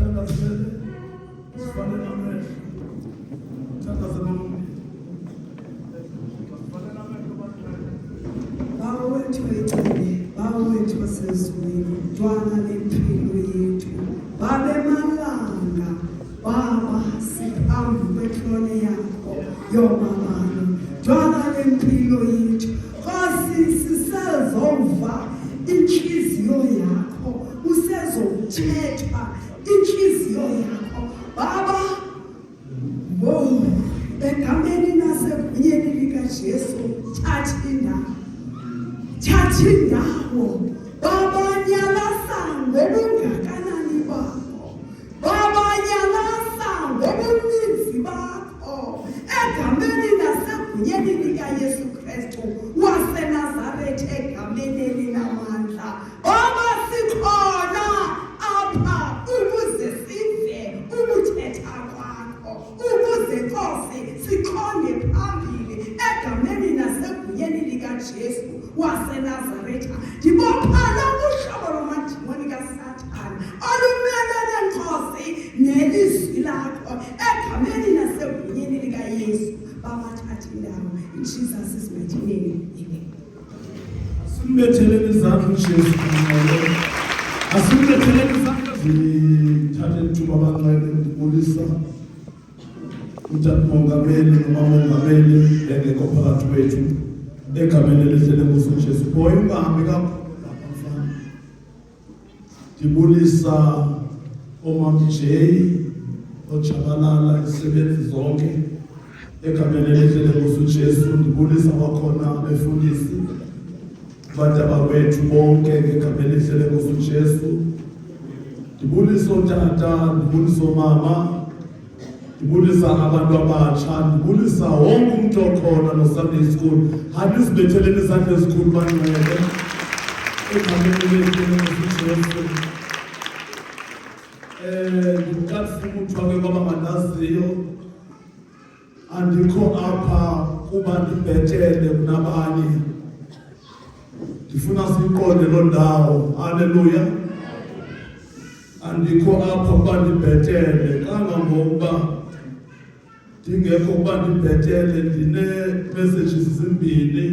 Thakazele. Sifanele amehlo. Thakazele umuntu. Baba wethu wethu, Baba wethu wasezulwini, Dwana lempilo yethu, Baba emalanga, Baba siphambi kwetrone yakho yomamano, Dwana lempilo yethu, Nkosi sisezova inhliziyo yakho, usezothetha inhliziyo yakho, Baba, egameni nasegunyeni likaJesu, thatha indawo, Baba nyalasa ngobungakanani bakho, Baba nyalasa ngobuninzi bakho, egameni nasegunyeni likaYesu Kristu waseNazaretha, egameni elinamandla, Baba sikhona apha ukuze sive ukuthetha kwakho, ukuze Nkosi sikhonge phambili egameni nasegunyeni likaJesu waseNazaretha. Ndibophala uhlobo lwamadimoni kaSathane olumelene Nkosi nelizwi lakho egameni nasegunyeni likaYesu. Baba thatha indawo in Jesus' mighty name. Amen. Asimbetheleni izandla uJesu. Asimbetheleni izandla. Sithathe ithuba abancane ndibulisa uTata Mongameli noMama Mongameli engekho phakathi kwethu egameni elihle lenkosi uJesu. Boy ungahambi kakhulu. Ndibulisa oMama Jay oJabalala isebenzi zonke egameni elihle lenkosi uJesu. Ndibulisa bakhona befundisi badaba wethu bonke egameni elihle lenkosi uJesu. Ndibulisa uTata, ndibulisa oMama, ndibulisa abantu abatsha, ndibulisa wonke umuntu okhona no-Sunday school. Handisibetheleni izandla ezikhulu banqwele egameni elihle lenkosi uJesu. Ndikuqalisa ukuthiwa ke kwabangandaziyo, andikho apha kuba ndibhetele kunabanye. Ndifuna siyiqonde loo ndawo. Haleluya. Andikho apha kuba ndibhetele kangangokuba ndingekho kuba ndibhetele. Ndine-messages zimbini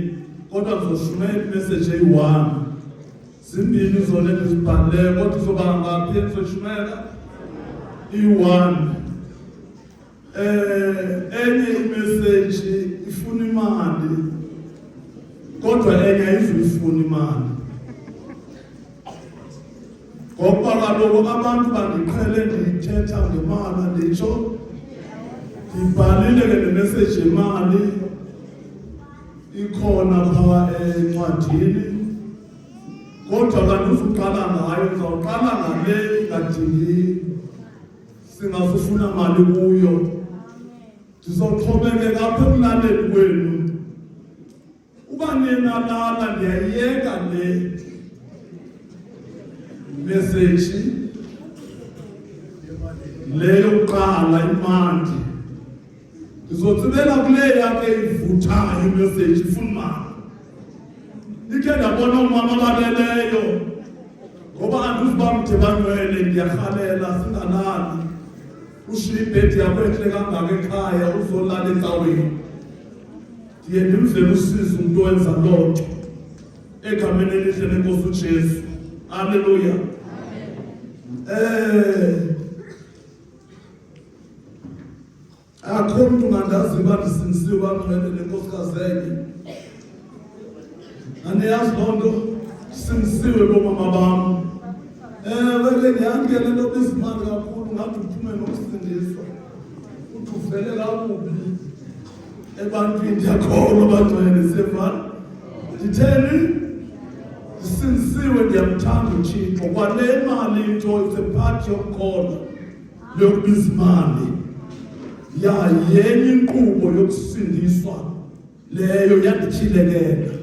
kodwa ndizoshumela imessage eyi-1. Zimbini zona endizibhalileyo kodwa izoba ngaphi endizoshumela? I-1. Enye imessage ifuna imali kodwa enye ayizuyifuna imali. Ngoba kaloku abantu bandiqhele ndithetha ngemali, nditsho ndibhalile ke nemessage yemali ikhona phaa encwadini, kodwa kandizuqala ngayo, ndizawuqala ngale ingadingi singazufuna mali kuyo. Ndizoxhomekeka apha ekulaleni kwenu. Uba ninalala ndiyayiyeka le message leyo kuqala imandi. Ndizotsibela kule yakhe ivuthayo imessage ifuna imali. Ikhe ndabona umama baleleyo ngoba andizuba mde banwele, ndiyarhalela singalali. Ushiye ibhedi yakho entle kangaka ekhaya uzolala ecaweni. Ndiye ndimvele usiza umntu owenza loo nto egameni elihle lenkosi uJesu. Haleluya. Akho mntu ngandazi uba ndisindisiwe banqwele nenkosikazi enye. Aniyazi loo nto? Ndisindisiwe boomama bam. Ke ndiyamkele into biza imali kakhulu, ngathi uphume nokusindiswa. Uthi uvele kakubi ebantwini. Ndiyakholwa bangcwele, siyevana. Nditheni? Ndisindisiwe, ndiyamthanda uThixo. Kwale mali into isephathi yokukhona yokubiza imali. Yenye inkqubo yokusindiswa leyo yandityhilekela.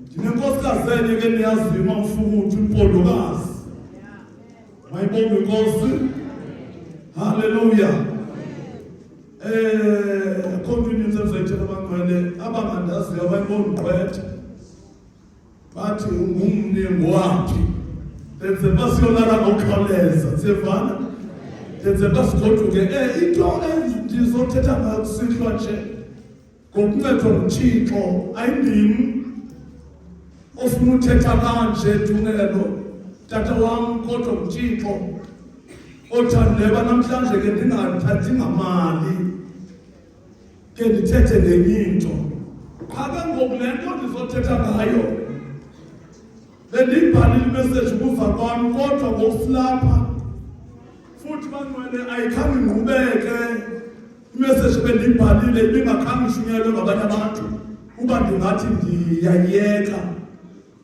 Ndinenkosikazi enye ke niyaziyo uMamfukuthu, impondokazi. Mayibonge inkosi. Haleluya. Akho nto ininzi endizayithela abangcwele abangandaziyo abayibona ugqwetha. Bathi ungumni ngowaphi. Benze basiyolala ngokukhawuleza. Siyevana? Denze basigoduke into endizothetha ngayo kusihlwa nje ngokuncedwa nguThixo ayindimi ofuna uthetha kanje Thungelo tata wam kodwa nguThixo othandeba namhlanje ke ndingathathi ngamali ke ndithethe ngenye into qha ke ngoku le nto ndizothetha ngayo bendiyibhalile imessage kuva kwam kodwa ngokusilapha futhi banqwele ayikhange ingqubeke imessage bendiyibhalile ibingakhange ishunyelwe ngabanye abantu uba ndingathi ndiyayiyeka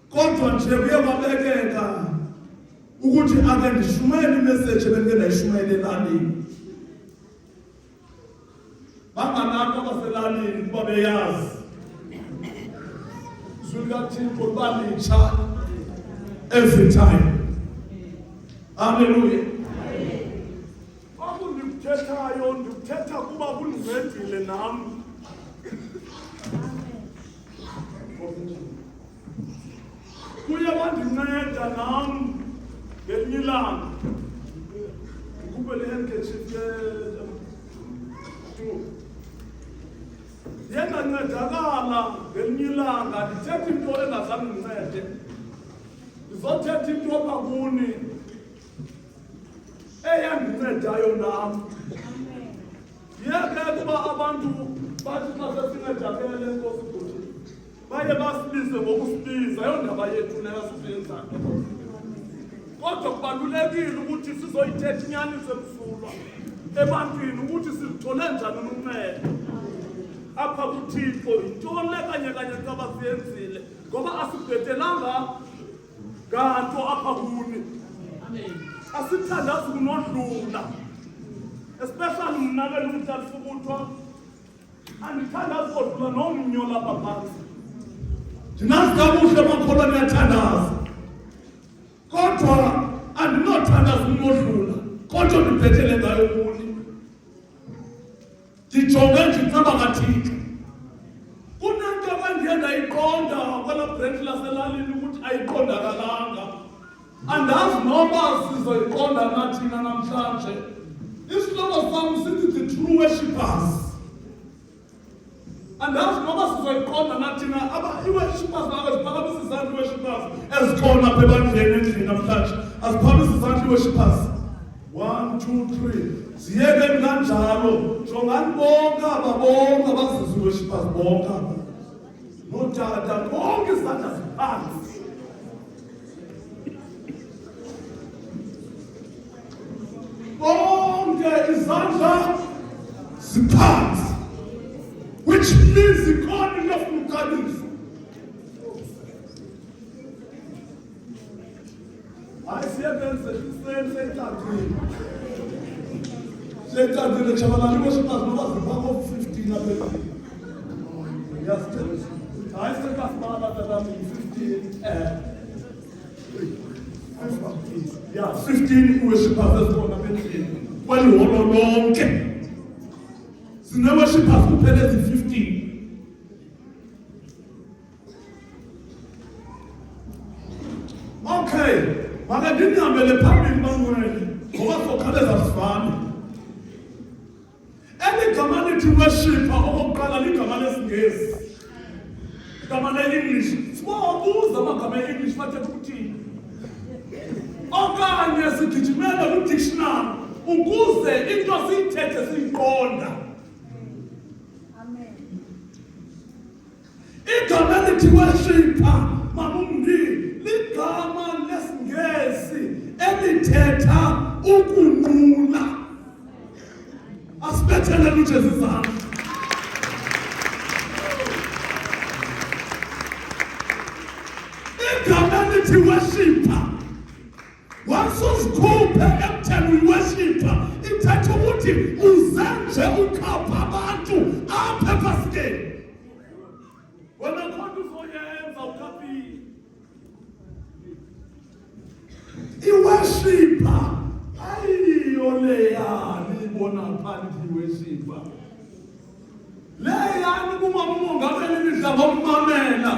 kodwa nje kuye kwabekeka ukuthi ake ndishumele imessage ebendike ndayishumela elalini banganako abaselalini kuba beyazi izwi likaThixo liba litsha every time. Hallelujah. Akundikuthethayo ndikuthetha kuba kundincedile nam. Kuye wandinceda nam ngelinye ilanga ndikhuphe le handkerchief yendancedakala ngelinye ilanga ndithetha into engazange ndincede ndizothetha into apha kuni eyandincedayo nam. Yeke kuba abantu bathi xa sesincedakele Nkosi Bhuti baye basibize ngokusibiza yondaba yethu leyo siyenzayo kodwa kubalulekile ukuthi sizoyithetha inyaniso emsulwa ebantwini ukuthi sizithole njani uncedo apha kuThixo yintoni le kanye xa basiyenzile ngoba asibhetelanga nganto apha kuni. Asithandazi kunodlula especially mna ke lumhlali fukuthwa andithandazi kodlula nomnyo lapha phansi. Ndinazi kakuhle bakholwa niyathandaza kodwa andinothandaza kunodlula kodwa ndibhethele ngayo kuni ndijonge ndicaba kaThixo. Kunento endiye ndayiqonda kwela branch laselalini ukuthi ayiqondakalanga andazi noba sizoyiqonda nathina namhlanje. Isihloko sam sithi the true worshippers. Andazi noba sizoyiqonda nathina i-worshippers nabo ziphakamisa izandla i-worshippers ezikhona apha ebandleni endlini namhlanje aziphakamisa izandla i-worshippers 1 2 3 ziyeke kanjalo jongani bonke ababonke abazizi i-worshippers bonke notata bonke izandla ziphansi. Bonke izandla ziphansi which means ikhona into efuna uqalisa. Hayi siyebenze seyicacile tshabalala i-worshippers noba zipha 15 apha endlini. Hayi sekasibala tatami 15 i-worshippers ezikhona apha endlini kweli holo lonke sine-worshippers kuphela ezi-15. Okay, maka ndingihambele phambili banqwele ngoba sokhawuleza sifane. Eli gama lithi worshipper okokuqala ligama lesiNgesi, igama le-English. Sibabuza amagama e-English bathetha ukuthini okanye sigijimele kwi-dictionary ukuze into siyithethe siyiqonda. Igama lithi worshipper mamumbi ligama lesiNgesi elithetha ukunqula. Asibethele uJesu izandla. Igama lithi worshipper wasuzikhuphe ekutheni uyi-worshipper ithetha ukuthi uzenje ukhapha abantu apha efasikeni. Wena khona uzoyenza ukhaphile. I-worshipper ayiyo leyani ibona phansi i-worshipper. Leyani kumama umongameli imidla ngokumamela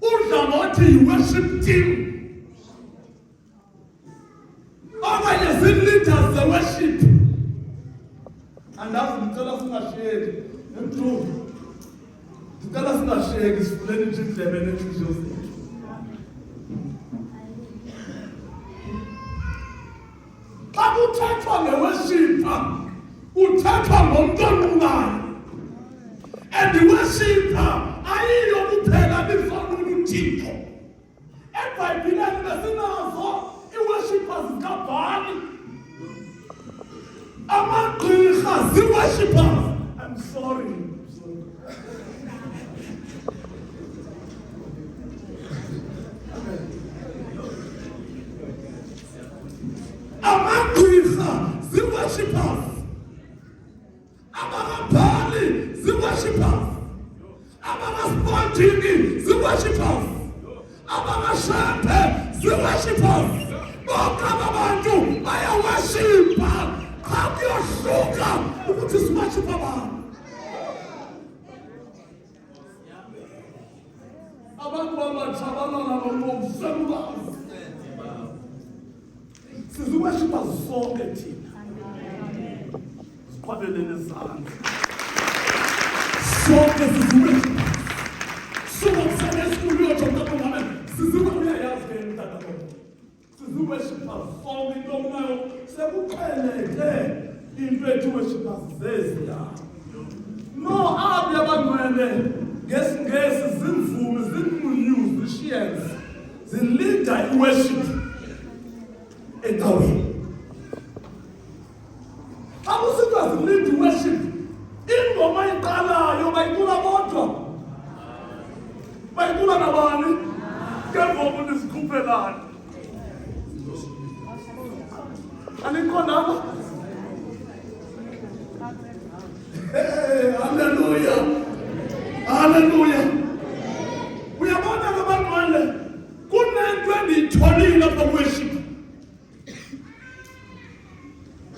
udla ngothi yi-worship team. Okanye ezi-leaders ze-worship andazi ngicela singashiyeki emdumbi ngicela singashiyeki sivuleni nje indlebe nenhliziyo zethu. Xa kuthethwa nge-worshipper uthethwa ngomntu onqulayo, and i-worshipper ayiyo kuphela lifanele uThixo. eBhayibhileni besinazo ii-worshippers zikaBhali, amagqirha zii-worshippers. I'm sorry. Amagqirha zii-worshippers, abakaBhali zii-worshippers, abakaSpontini zii-worshippers, abakashampe zii-worshippers. Bonke aba bantu bayaworshipha. Qha kuyohluka ukuthi siworshipha bani. Abantu abatshabalala ngomselukazi siziworshipha sonke thina. Siqhwabelene izandla sonke siziworshipha. Sokusana esikolweni uyojoqaqonqana siziwa uyayazi ke mntana lo. Siziworshipha sonke into kunayo sekuqheleke into ethu worshipha zeziya. No abi abangcwele ngesingesi zimvumi zii-musicians zilida i-worship endaweni. Xa kusithiwa zilida i-worship, ingoma iqalayo bayicula bodwa, bayicula nabani? Ngevoma nizikhuphelani. Aniqondanga? Hallelujah. Hallelujah. Uyabona ngabangcwele kunento endiyitholile apha worship.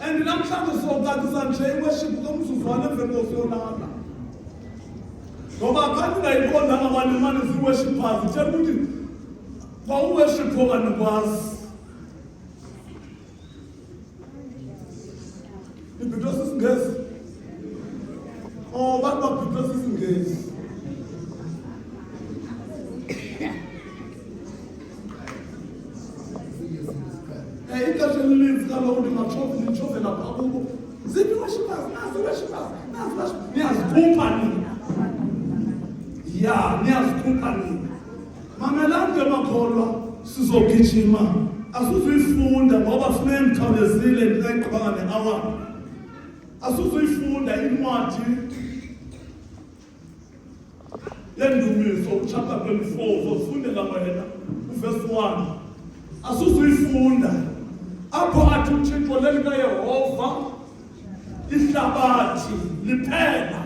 And namhlanje sizocacisa nje i-worship komzuzwana emveni kosiyolala. Ngoba kanti ungayiqondanga abantu mane zii-worshippers tshela ukuthi kwawu-worship okanye kwazi. Ibhitwe sisingesi. Oh, bantu babhitwe sisingesi. Ixesha elininzi kaloku ndingatshove lapha kubo. Ziphi worshippers? Nazi worshippers. Niyazikhupha nina. Ya, niyazikhupha nina. Mamelani ke makholwa sizogijima. Asuzuyifunda ngoba funeka ndikhawulezile ndingayiqhubanga ne-hour. Asuzuyifunda incwadi yendumiso chapter 24 uzofundela wena uverse 1. Asuzuyifunda apho athi uThixo lelikaYehova ihlabathi liphela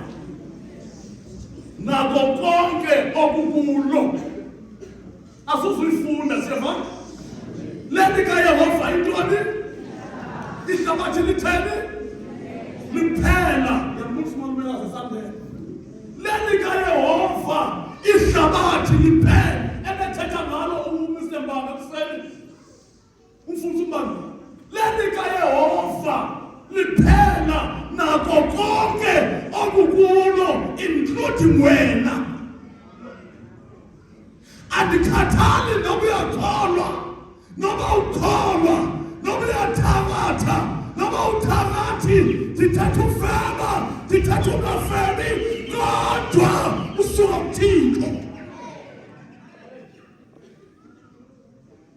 nako konke okukulo. Asuzuyifunda siyeva lelikaYehova intoni? Ihlabathi litheni? Liphela. Yamufumana esandleni lelikaYehova ihlabathi liphela. Ebethetha ngalo uMr. Mbanga ekuseni umfundisi umbanga lelikaYehova liphela nako konke okukulo including wena. Andikhathali noba uyakholwa noba ukholwa noba uyathabatha noba uthakathi ndithatha ufeba ndithatha ungafebi kodwa usuka kuThixo.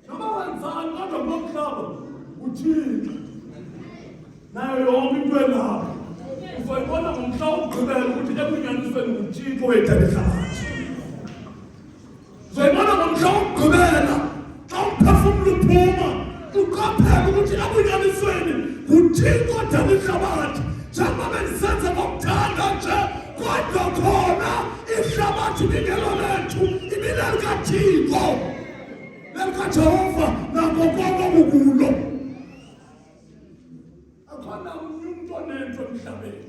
Noba wenzani kodwa ngomhlaba uThixo nayo yonke into elapha uzoyibona ngomhla wokugqibela ukuthi ekunyanisweni nguThixo wethala ihlabathi. Uzoyibona ngomhla wokugqibela xa umphefumlo uphuma uqaphele ukuthi ekunyanisweni nguThixo odala ihlabathi. Njengoba bendisenza ngokuthanda nje kodwa khona ihlabathi ibingelolethu ibinelikaThixo lelikaJehova nako konke okukulo. Akhona umuntu onento emhlabeni.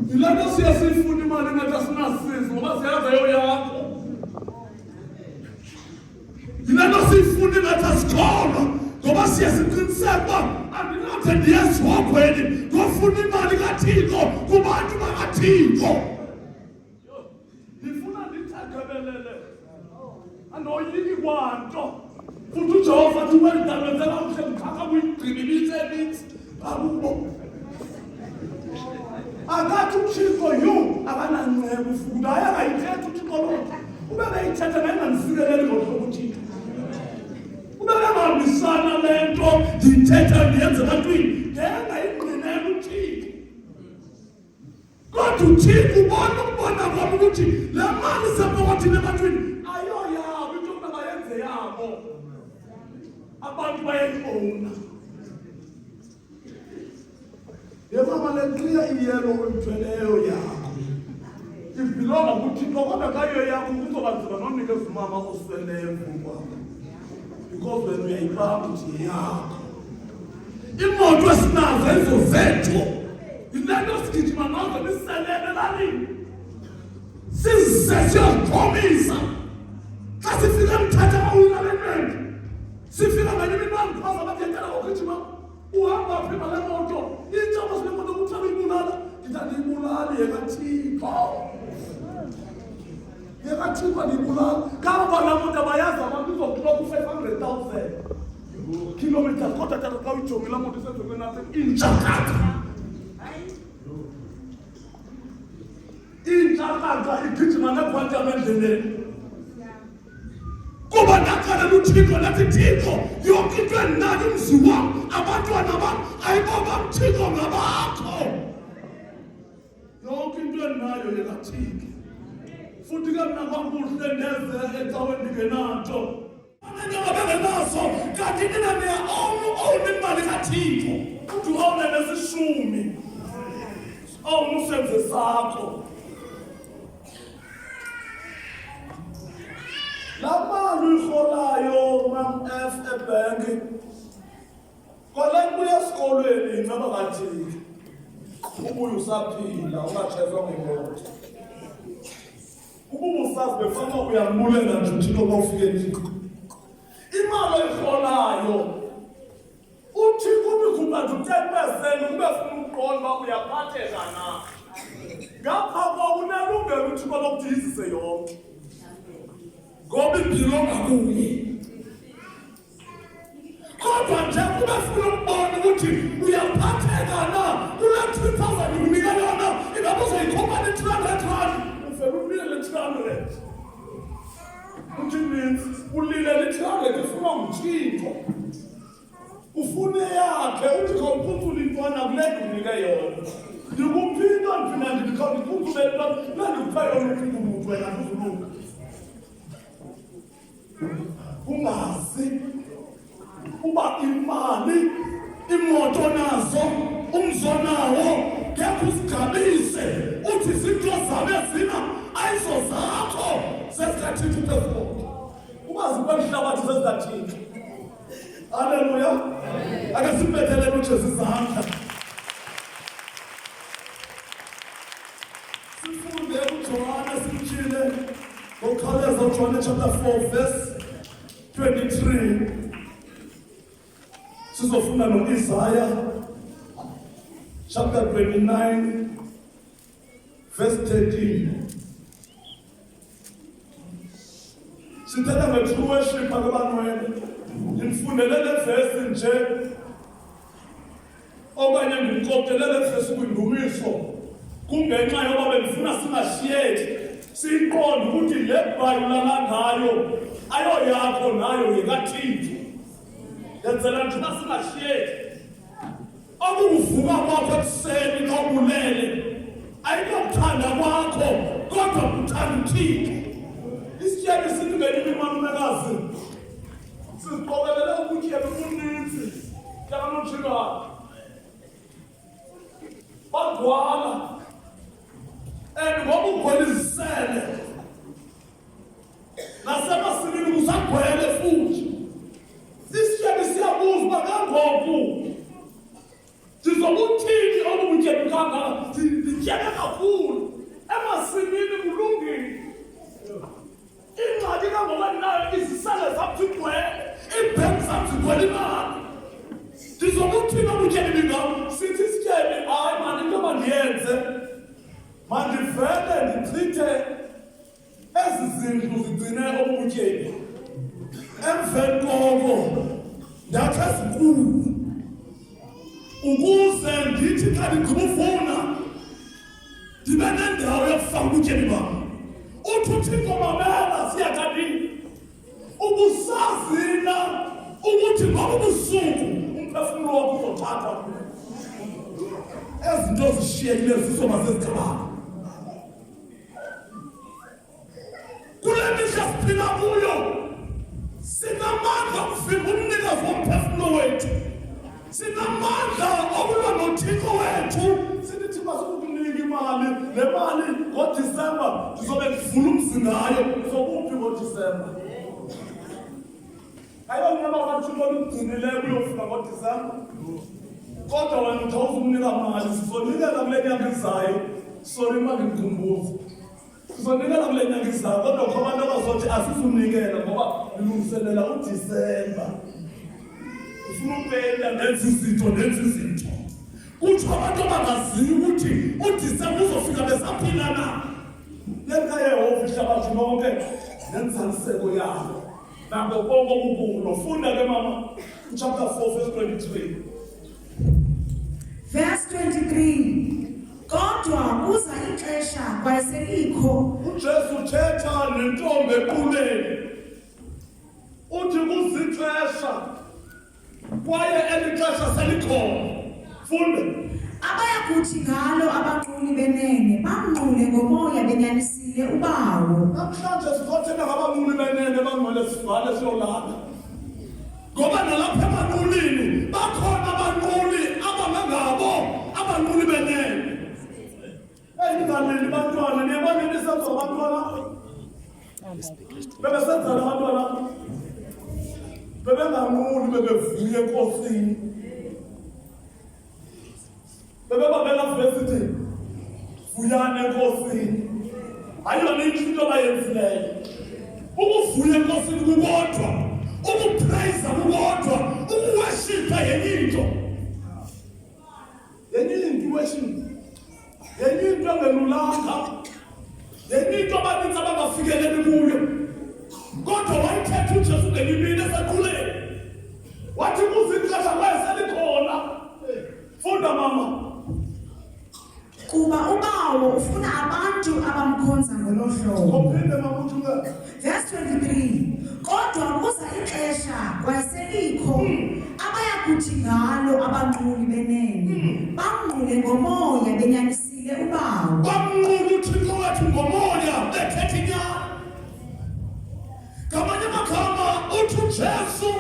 Yile nto siye siyifuna imali ngathi asinasizo ngoba siyazi eyoyakho. Yile nto siyifuna ngathi asikholwa siyasiqiniseka uba andinathe ndiye ezihogweni ngofuna imali kaThixo kubantu bakaThixo. Ndifuna ndithakabelele anoyiki kwanto futhi uJehova athi wendalwenzela umhle mkhakha kuyigqibibitse ebithi akubo akathi uThixo akananceku futhi ayangayithetha uThixo lo ube beyithetha nayingandifikeleli ngohlobo uThixo ube bengahambisana le nto ndiyithetha ndiyenze ebantwini ngengayingqinela uThixo kodwa uThixo ubona ukubona kwam ukuthi le mali sepokothini ebantwini ayoyabo into yokuba bayenze yabo abantu bayayibona. Yemama le clear iyelo oyithweleyo yakho ibhilonga kuThixo kodwa kayo yakho kuzoba nzima nonikeza umama osweleyo ngokwakho because wena uyayibamba ukuthi yakho imoto esinazo ezo zethu ilento sigijima nazo niselele lalini sizesiyoziphomisa xa sifika mthatha awulalelweni sifika nganye imibani phaza batyekela ngokugijima uhamba phi ngale moto intshoba sile moto kuthiwa uyibulala ndithi andiyibulali yekathixo andiyibulali kamba laa moto abayazi abantu izokutloka u-500,000 kilometers kodwa tata xa uyijonge laa moto isezokweni intsakatha igijima nekhwantam endleleni kuba ndaqalela uThixo nathi Thixo yonke into endinayo umzi wam abantwana bam ayibobamthixo ngabakho yonke into endinayo yekaThixo futhi ke mna kwakuhle ndeze ecaweni ndingenanto abanye ababengenazo kanti nina niya-owna imali kaThixo uthi owne nesishumi owna usenze sakho. La mali uyirholayo Mam F ebhenki kwale kuya esikolweni inceba kaThixo ubuye usaphila ungatshezwa ngemoto ukuba usazi befana uyambulela nje uThixo xa ufike endlini imali oyirholayo uthi kubikhupha nje u-10% ube funa ukuqonda uba uyaphatheka na ngapha kwakunelungelo uThixo lokuthi yizise yonke ngoba ibhilonga kuye kodwa nje kube funa ukubona ukuthi uyaphatheka na kule 3,000 ukunika yona ingabe uzoyikhupha ne-300 ufela ulilele 300 uthi means ulilele 300 ufuna nguThixo ufune yakhe uthi khawuphucula intwana kule ndinike yona ndikuphinda ndiphinda ndikuphucule ntwana ndikupha yona uthi wena kuzuluka ungazi uba imali imoto nazo umzo nawo ngekho usigabise uthi izinto zabe zina ayizo zakho sesikaThixo phezulu ubazi kwelihlabathi sesikaThixo. Haleluya. Ake simbethelele uJesu izandla sifunde uJohane simtshile ngokukhawuleza uJohane chapter 4 verse 23 sizofunda no-Isaiah chapter 29 verse 13 sithetha nge-true worship akebanwele ndimfundelele verse nje okanye ndimcotelele verse kwindumiso kungenxa yoba bendifuna singashiyeki siyiqonde ukuthi le bhayibhile ngayo ayoyakho nayo yekaThixo yenzela njengoba singashiyeki okukuvuka kwakho ekuseni xa ubulele ayikokuthanda kwakho kodwa kuthanda uThixo. Isityebe sithi ngelinye imalumekazi siziqokelele ukutyebe kuninzi yakanotshilwana bagcwala and ngoba ugwelizisele nasemasimini kusagcwele futhi isityebe siyabuza uba kangoku ndizobuthini obubutyebi kangaka ndityebe kakhulu emasimini kulungile ingxaki kangoba nayo izisele zapthi gcwele iibhenki zapthi gcwele imali sizokuthi nobutyebi bingam sithi isityebi hayi mani into mandiyenze mandivele ndichithe ezi zindlu zigcine obubutyebi emveni koko ndakhe ezinkulu ukuze ndithi xa ndigqibufuna ndibe nendawo yokufaka ubutyebi bam. Uthi uThixo mamela siyakabini ubusazina ukuthi ngoba ubusuku umphefumulo wakho uzothathwa ezinto zishiyekileyo zizoba sezigabana. Kule mihla siphila kuyo sinamandla okufika umnikazi womphefumulo wethu, sinamandla okulwa noThixo wethu. Sithi masukunika imali, le mali ngoDisemba ndizobe ndivula umzi ngayo. Uzokuphi ngoDisemba? Ayonaba kaThixo olugcinileyo uyofika ngoDisemba. Kodwa wena uthi awuzumnika mali, sizonikela kule nyanga izayo. Sorry ma ngikukhumbuze, sizonikela kule nyanga izayo, kodwa kho abantu abazothi asizunikela ngoba ilungiselela uDisemba. Ufuna upenda nenza izinto kuthi abantu abangaziyo ukuthi uDisemba uzofika besaphila na. Yenka Yehova ihlabathi lonke nenzaliseko yayo nabo konke okukhulu. Funda ke mama chapter 4 verse 23. Verse 23. Kodwa kuza ixesha kwaselikho. uJesu uthetha nentombi equleni uthi kuza ixesha kwaye eli xesha selikhona. Funda. Abayakuthi ngalo abanquli benene bamnqule ngomoya benyanisile ubawo. Namhlanje sizothena ngabanquli benene bangcwele sivale siyolala. Ngoba nalapha emanqulini bakhona abanquli abangangabo abanquli benene. Eyingaleli bantwana niyabona into isenza abantwana. Bebesenza abantwana. Bebenganquli bebevuye enkosini. Bebebabela vesithi vuyani enkosini. Ayona into abayenzileyo. Ukuvuya enkosini kukodwa, ukupraise kukodwa, ukuworshipha yenye into. Yenye into worship. Yenye into engelulanga. Yenye into abaninzi abangafikeleli kuyo. Kodwa wayithetha uJesu ngelimini esequleni. Wathi kuza ixesha kwayeselikhona. Funda mama. Kuba ubawo ufuna abantu abamkhonza ngolo hlobo. Verse 23. Kodwa kuza ixesha kwaselikho abayakuthi ngalo abanquli benene bamnqule ngomoya benyanisile ubawo. Bamnqule uThixo wethu ngomoya bethetha inyani. Ngamanye amagama uthi uJesu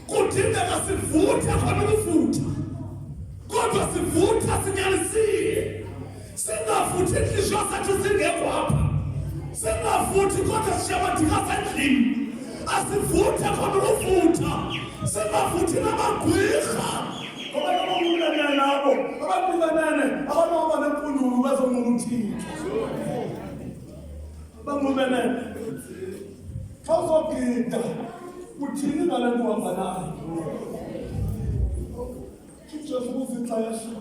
kudingeka sivuthe khona ukuvutha. Kodwa sivutha sinyanisile. Singavuthi inhliziyo zethu zingekho apha. Singavuthi kodwa sishamadikasa endlini. Asivuthe khona ukuvutha. Singavuthi namagwirha. Ngoba abanquli nabo, abantu benene, abantu abanempundulo bezonqula uThixo. Abanquli benene. Xa uzogida, uthini ngale nto uhamba nayo? Jesu uzixesha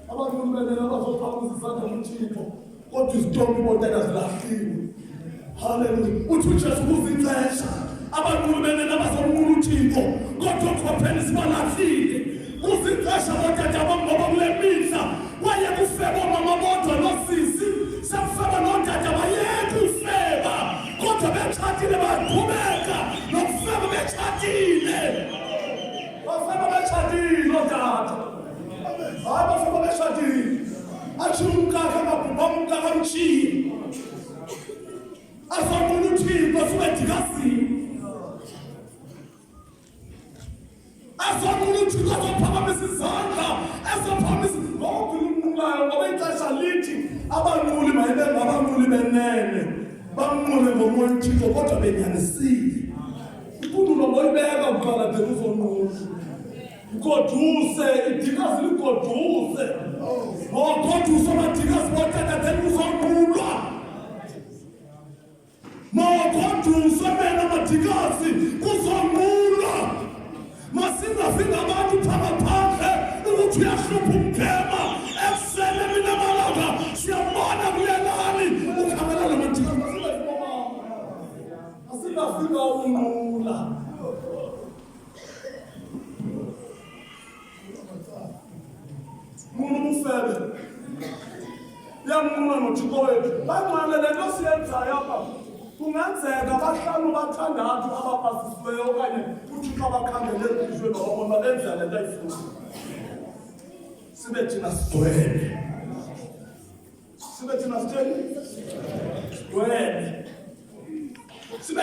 abantu benene abazoqhamuza isandla kuThixo kodwa izitombi boteka zilahliwe. Hallelujah. Uthi uJesu uzixesha abantu benene abazonqula uThixo kodwa ukhopheni sibalahlile. Uzixesha botata ngoba kule mihla waye kufeba omama bodwa nosisi sekufeba notata bayeka ufeba kodwa betshatile baqhubeka nokufeba betshatile. Bafeba betshatile otata. Hayi bafeba betshatile. Athi umkakhe amabhubha umkakhe amshiye. Azonqula uThixo suke edikazini. Azonqula uThixo azophakamisa izandla. Azophakamisa ngoba unqulayo ngoba ixesha lithi abanquli mayibe ngabanquli benene. Bamnqule ngomoya uThixo kodwa benyanisile. Impundulo ngoyibeka kuqala de uzonqula. Ugoduse idikazi ligoduse. Ngogoduse amadikazi botata de uzonqulwa. Ngogoduse bena amadikazi kuzonqulwa. Masingafinga abantu phakathi baxhumane noThixo wethu bangcwele le nto siyenzayo apha kungenzeka abahlanu bathandathu abapasisiweyo okanye uThixo abakhangele ezihliziyweni babona benza le nto ayifuna sibe thina sigcwele sibe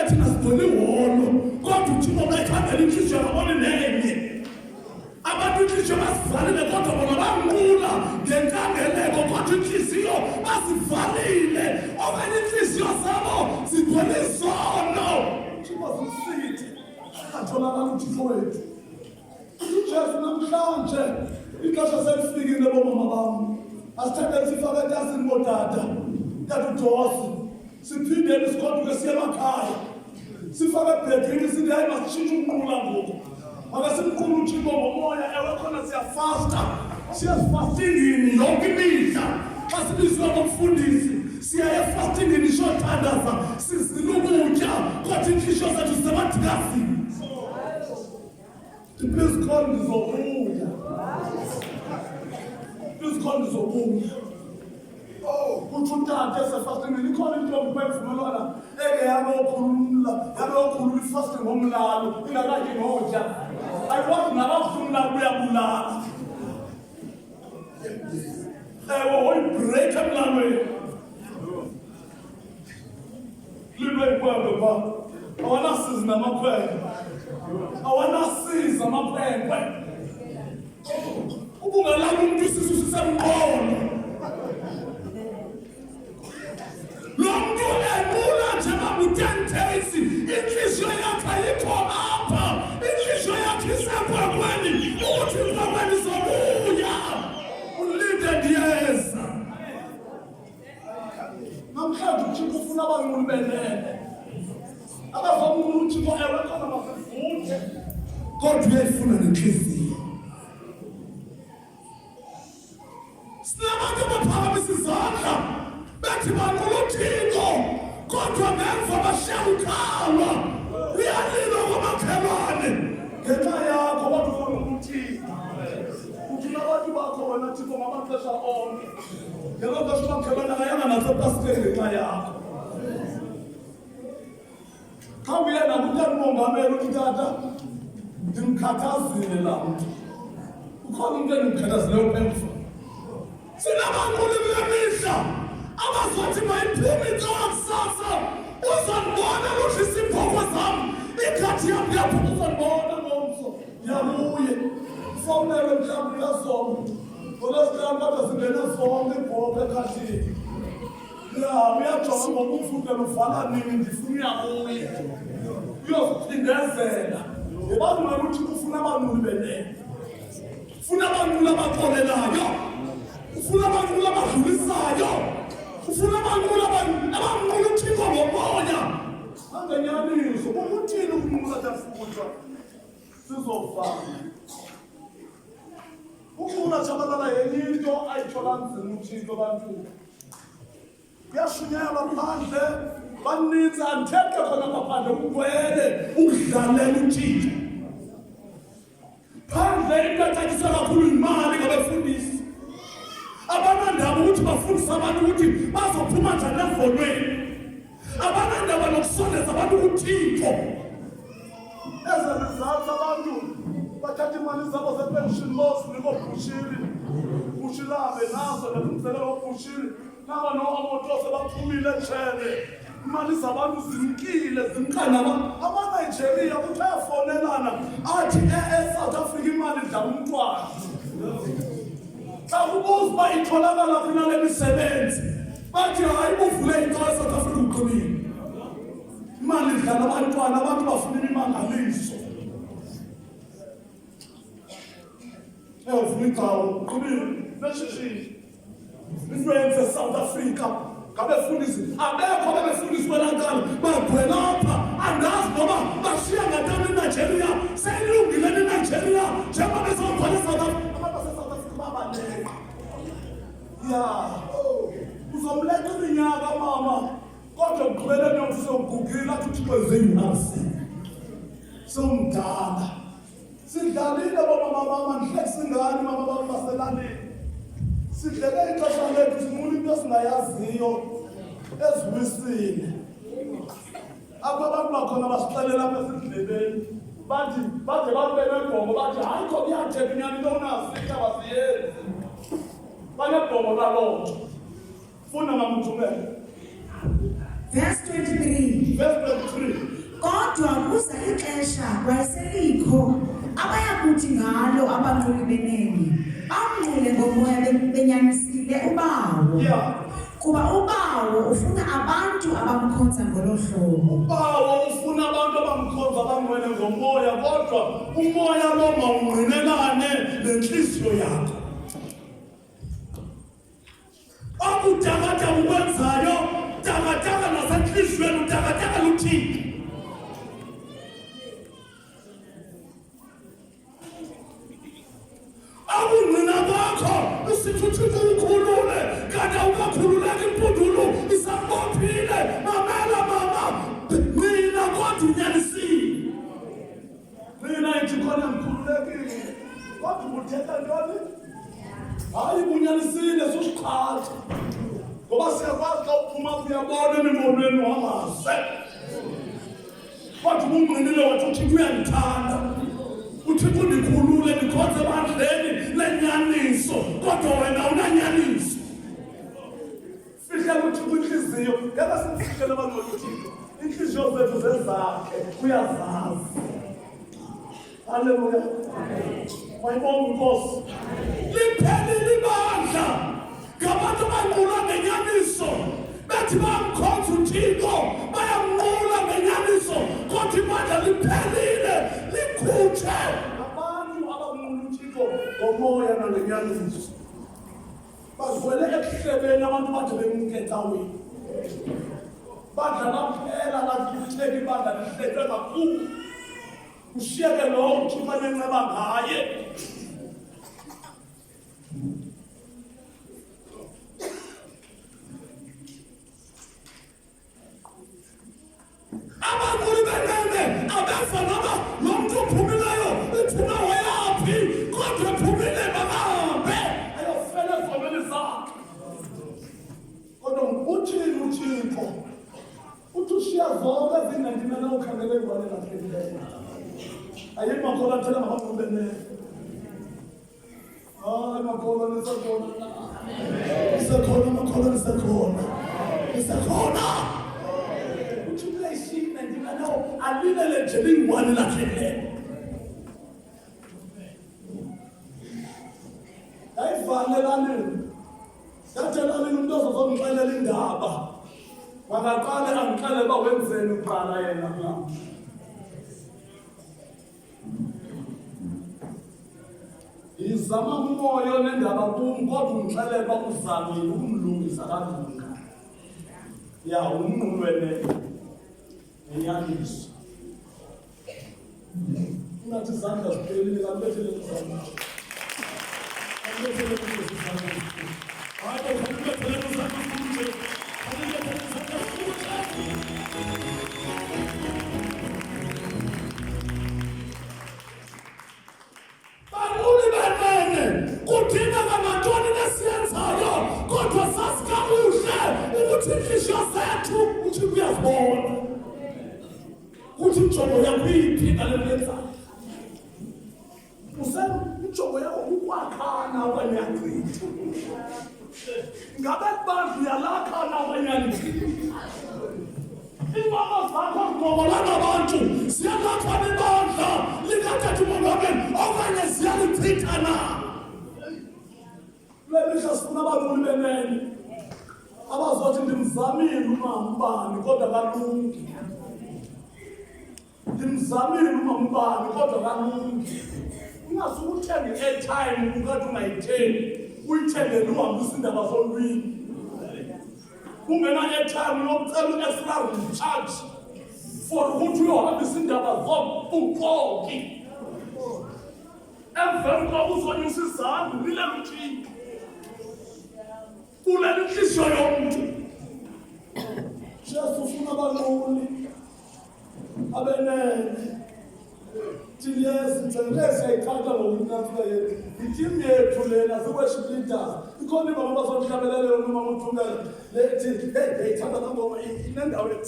thina sigcwele iholo kodwa uThixo bayikhangela inhliziyo babone nenye abantu inhliziyo basivalile kodwa bona banqula ngenkangeleko kodwa inhliziyo basivalile okanye inhliziyo zabo zigcwele izono uThixo zimsithi atholakala uThixo wethu uJesu namhlanje ixesha selifikile bomama bam asithathele sifake etasini bodada yatudosi siphindele sigoduke siye emakhaya sifake ebhedrini sithi hayi masitshintshe ukunqula ngoku makasimqula uThixo ngomoya ewe khona siyafasta siyasifastingini yonke imihla xa sibizwa ngomfundisi siya efastingini siyothandaza sizila ukutya kodwa inhliziyo zethu zisemadikazini please call ndizobuya kutsho utata esefastingini ikhona intombi kwevumelwana yabe okhulula ifasting ngomlalo ingakatyi ngotya ayikwazi nakakuhle umlalo uyabulala ewe woyibreak emlalweni libe ikwembe pha awanasizi namakhwenkwe ubungalala umuntu isisu sisemqolo lo muntu enqula njengoba 10 days inhliziyo yakhe ayikho apha inhliziyo yakhe isekwakweni ukuthi ikwakweni zobuya ulinde ndiyeza namhlanje uThixo ufuna abanquli benene abazomnqula uThixo ewe khona basifuthe kodwa uyayifuna nenhliziyo sinabantu abaphakamisa izandla bethi banqula uThixo kodwa ngemva bashiya ukhala uyalila kwamakhelwane ngenxa yakho kodwa ufuna uThixo uthi nabantu bakho wena Thixo ngamaxesha onke ngelo xesha umakhelwane akayanga nasepasteni ngenxa yakho khawuye nakumongameli uthi tata ndimkhathazile laa mntu ukhona into endimkhathazileyo pemva sinabanquli kule mihla abazothi mayiphume intsawamsasa uzandibona luhlisa iibhokwe zam ikhadi yam ndiyaphuma uzandibona ngomso ndiyabuye mfowunele mhlawumbi uyasoma ngolwesihlanu kodwa zingene zonke iibhokwe ekhadini uyajonga ngoba umfundela uvala nini ndifuna uyabuye uyoziphindezela ngebantu wena uThixo ufuna abanquli benene ufuna abanquli abaxolelayo ufuna abanquli abadlulisayo ufuna abanquli abanqula uThixo ngomoya angenyaniso ukuthini ukunqula tafutha sizofana ukunqula tshabalala yenye into ayithola nzima uThixo bantwini kuyashunyayelwa phandle baninzi andithethe khona ngaphandle ugcwele ukudlalela uThixo phandle into exatyiswa kakhulu yimali ngabefundisi abanandaba ukuthi bafundise abantu ukuthi bazophuma njani evolweni abanandaba nokusondeza abantu kuThixo ezalizathu abantu bathatha imali zabo zepension loss nikobhushiri bushilabe nazo nelungiselelo obhushiri naba no-amotose baphumile etshele imali zabantu zimkile zimkanaba amaNigeria ukuthi ayafonelana athi eSouth Africa imali dlala umntwana xa kubuza uba itholakala kunale misebenzi bathi hayi buvule into eSouth Africa uqinile imali idlala abantwana abantu bafuna imimangaliso ufuna igcawu uqinile neshishini influence eSouth Africa ngabefundisi abekho abefundisi kwelankalo bagwelapha andazi noba bashiya ngantoni eNigeria seyilungile eNigeria njengoba bezogcwala eSouth Africa abantu baseSouth Africa babaleka uzomleqa iminyaka mama kodwa ugqibeleni usogugile athi uThixo ezeyinasi somdala sidlalile bomama mama ndihlekisingani mama baselaleni sidleke ixesha lethu sinqula into esingayaziyo eziwisile. Apho abantu bakhona basixelela apha esindlebeni bathi bade babele ibhongo bathi hayi kho kuyathetha inyani into unazika basiyenzi banebhongo laloo nto. Funda mamthumele. Verse 23. Kodwa kuza ixesha kwayeselikho abayakuthi ngalo abangcwele benene bamngcule ngomoya benyanisile uBawo. Kuba uBawo ufuna abantu abamkhonza ngolo hlobo. uBawo ufuna abantu abamkhonza abangcwele ngomoya, kodwa umoya lo mawungqinelane nenhliziyo yakho. Akutakata ukwenzayo takataka nasenhliziyweni utakataka luthini. Akungqina kwakho usithuthuthu ukhulule kanti awukakhululeki impundulo isabophile. Mamela mama, mina kodwa unyanisile. Mina ithi khona ngikhululekile kodwa uthetha ntoni? Hayi bunyanisile susiqhatha. Ngoba siyakwazi xa uphuma uyabona emibonweni wamase. Kodwa ungqinile wathi uThixo uyandithanda. UThixo ndikhulule ndikhonze ebandleni lenyaniso, kodwa wena unanyaniso. Fihla kuThixo inhliziyo, ngeke simfihlele abantu boThixo. Inhliziyo zethu zezakhe uyazazi. Haleluya. Wayibonga Nkosi. Liphelile ibandla ngabantu banqula ngenyaniso. Bethi bamkhonza uThixo bayamnqula ngenyaniso, kodwa ibandla liphelile likhutshe. Abantu abanqula uThixo ngomoya nangenyaniso bazwele ekuhlebeni abantu bade bemkethaweni. Bandla laphela lakutheka ibandla lihlethwe kakhulu. Ushiyeke lo uThixo anenceba ngaye. Abangcwele benene abefa noma lo muntu ophumileyo uphuma wayaphi, kodwa ephumile bakahambe ayofela ezonweni zakhe. Kodwa uthini uThixo? Uthi ushiya zonke ezi-99 awukhangele ingwane laphelileyo. Ayikho makhola thela ngabangcwele benene. Hayi makhola nisekhona. Nisekhona makhola nisekhona. Nisekhona. Alilele nje lingwane laphelileyo. Yayivalelani. Yathelani umuntu ozozongixelela indaba. Makaqale angixele uba wenzeni uqala yena mama. Izama umoya nendaba kum kodwa ungixelela uba uzamile ukumlungisa kalunga. Ya umnqulwene nenyaniso. Ungathi izandla ziphelile kanibethele izandla. Kanibethele izandla. Hayi kanibethele izandla futhi. Kanibethele izandla futhi. Banquli benene kudinga ngantoni nesiyenzayo, kodwa sazi kakuhle ukuthi inhliziyo zethu uThixo uyazibona. Kuthi injongo yakho iyiphi ngale yenzayo? Injongo yakho ukwakhana okanye yachitha. Ngabe abantu uyalakhana okanye yachitha? Iimbono zakho zigqobola nabantu ziyalakhana ibandla likathetha umongameli okanye ziyalichitha na? Kule mihla sifuna abanquli benene abazothi ndimzamile umama ubani kodwa kalungi. Ndimzamile umama ubani kodwa kalungi. Ungasuke uthenge i-airtime ukathi ungayithengi uyithengele uhambisa indaba zolwimi. Ungena-airtime uyocela u-extra recharge for ukuthi uyohambisa indaba zobuxoki. Emveni koba uzonyusa izandla ulilela uThixo. Ulela inhliziyo yomuntu. Jesu ufuna abanquli abenene. Yes, it's a race. I can't go with that. The team here to learn as a worship leader. You can't even remember some Camellia or Mamma Tunga. They tell them over in and out.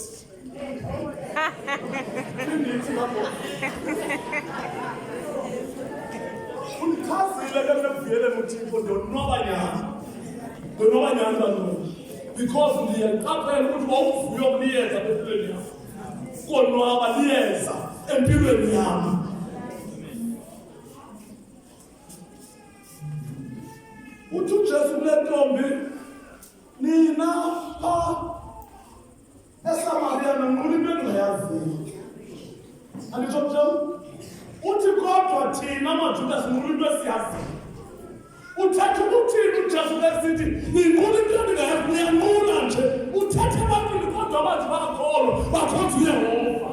Because the couple would walk your years at the plenty. For no years and people. Uthi Jesu lentombi nina eSamaria nonquli bengayazi anditsho uthi kodwa thina maJuda sinquli into esiyazi uthatha ukuthini uJesu lesithi ninquli into engayazi niyanqula nje uthatha abantu kodwa abathi bakholwa bakhonza uYehova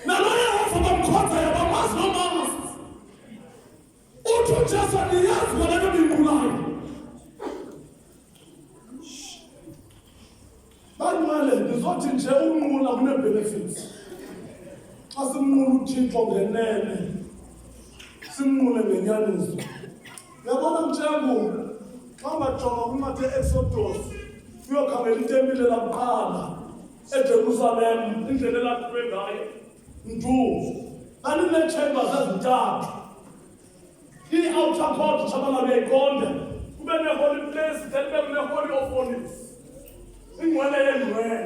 nalo Yehova bamkhonza yabamazi nomazi uthi uJesu niyazi wena ninqulayo Banimale ndizothi nje unqula kune-benefits xa simnqula uThixo ngenene simnqule ngenyaniso uyabona mtshengu xa ungajonga kwincwadi ye-Exodus uyokhangela itempile lakuqala eJerusalem indlela elakhiwe ngayo baninee-chambers ezintathu i-outer court tshabalala uyayiqonda kube ne-holy place then kube kune-holy of holies ingcwele yengcwele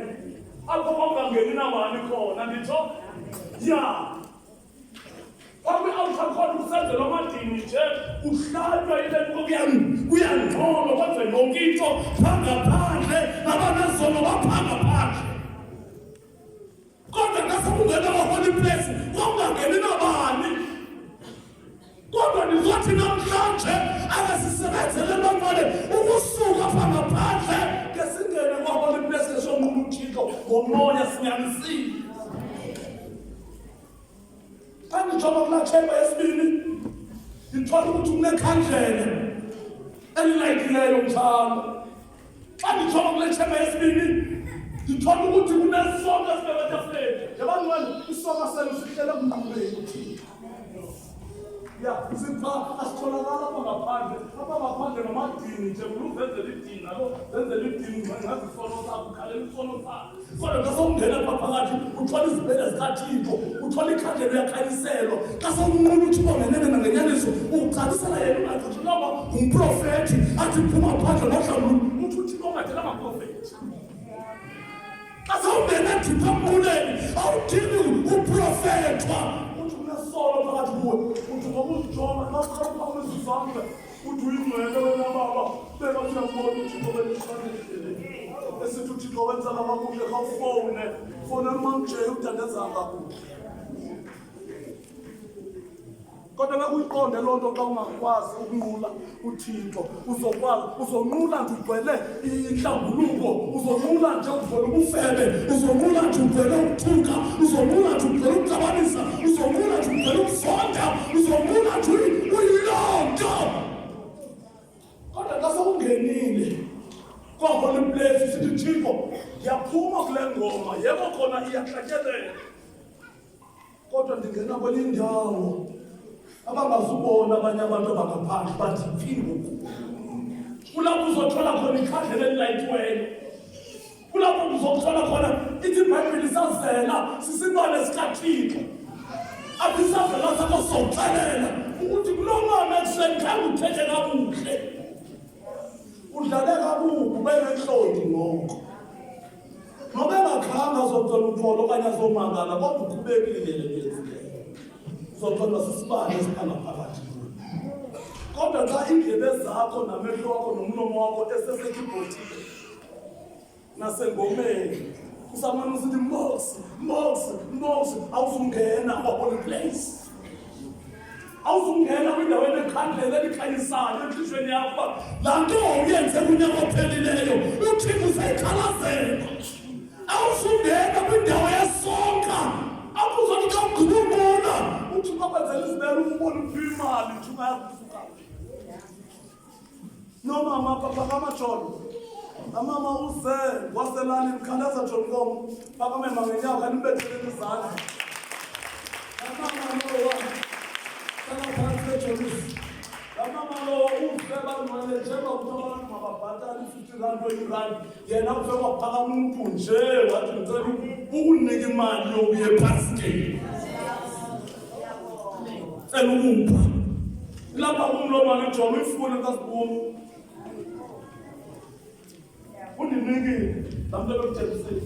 apho kwangangeni nabani khona nditsho ya kwi-outer court kusenzelwa amadini nje uhlatywa ile kuyangcono kwenze yonke into phangaphandle nabanezono baphangaphandle kodwa ngasekungena kwa-holy place kwangangeni nabani kodwa ndizothi namhlanje akasisebenzele bantwane ukusuka phangaphandle ngesingene kwa-holy place esonqula uThixo ngomoya sinyanisile xa ndijonga kulaa tshemba yesibini ndithola ukuthi kunekhandlela elilayikileyo mthana xa ndijonga kule tshemba yesibini ndithola ukuthi kunesonka esibebetafuleni yabanqwene isonka senu sihlele kumnquleni uThixo ya sipha asitholakala apha ngaphandle namadini nje uluvenzela idini nalo venzela idini ngazisono sakho ukhalela isono sakho kodwa xa sowungena pha phakathi uthola izibhele zikaThixo uthola ikhandlela uyakhanyiselwa xa sowunqula uThixo ngenene nangenyaniso ucalisela yena ungathi noba ngumprofethi athi phuma phandle nohlawula uthi uThixo ungathela amaprofethi xa sowungena Thixo emnquleni awudingi uprofethwa solo phakathi kuwe uthi ngokuzijonga xa uqala uzizambe uthi uyingcwele wena baba beka uyabona uThixo benishwanele esithi uThixo wenza kakuhle khawufone mamje udadeza kakuhle kodwa nakuyiqonde loo nto xa ungakwazi ukunqula uThixo uzonqula nje ugcwele inhlambuluko uzonqula nje ugcwele ubufebe uzonqula nje ugcwele ukuthuka uzonqula nje ugcwele ukuxabanisa uzonqula nje ugcwele ukuzonda uzonqula nje uyilonto kodwa xa sewungenile kwa-holy place sithi Thixo ndiyaphuma kule ngoma yebo khona iyahlatyelela kodwa ndingena kwenye indawo abangazubona abanye abantu abangaphandle bathi phingo kulapho uzothola khona ikhandlela elilayithiweyo kulapho uzothola khona ithi iBhayibhile isazela sisibane sikaThixo apho isazela sakho sokuxelela ukuthi kulo mama ekuseni khange uthethe kakuhle udlale kabubi ubenenhloni noko noba engakhanga azocela utholo okanye azomangala kodwa uqhubekile lezileyo uzothola sisibane esiphanga phakathi kodwa xa iindlebe zakho namehlo wakho nomlomo wakho esesekibhotile nasengomeni usamane usithi mboksi awuzungena kwa-holy place awuzungena kwindaweni ekhandlela elikhanyisayo enhliziyweni yakho laa nto uyenze kunyaka ophelileyo uThixo usayikhalazela awuzungena kwindawo yesonka akuzothi xa ugqibungqula uThixo akwenzela izibele umbone imali uThixo ayakusuka nomama phakamajolo amama uze waselalini khalaza jonkomo phakamema ngenyawo kanibetheleni izandla Alo ufeba ngale njengoba abantu mababhatala i-R50 20 yena ufeka phaka umuntu nje wathi ngicela ukunika imali yokuya ephasiteni ukupha lapha umlomo ngijoma ifuna kasibumi uninike lambe lokuthengisela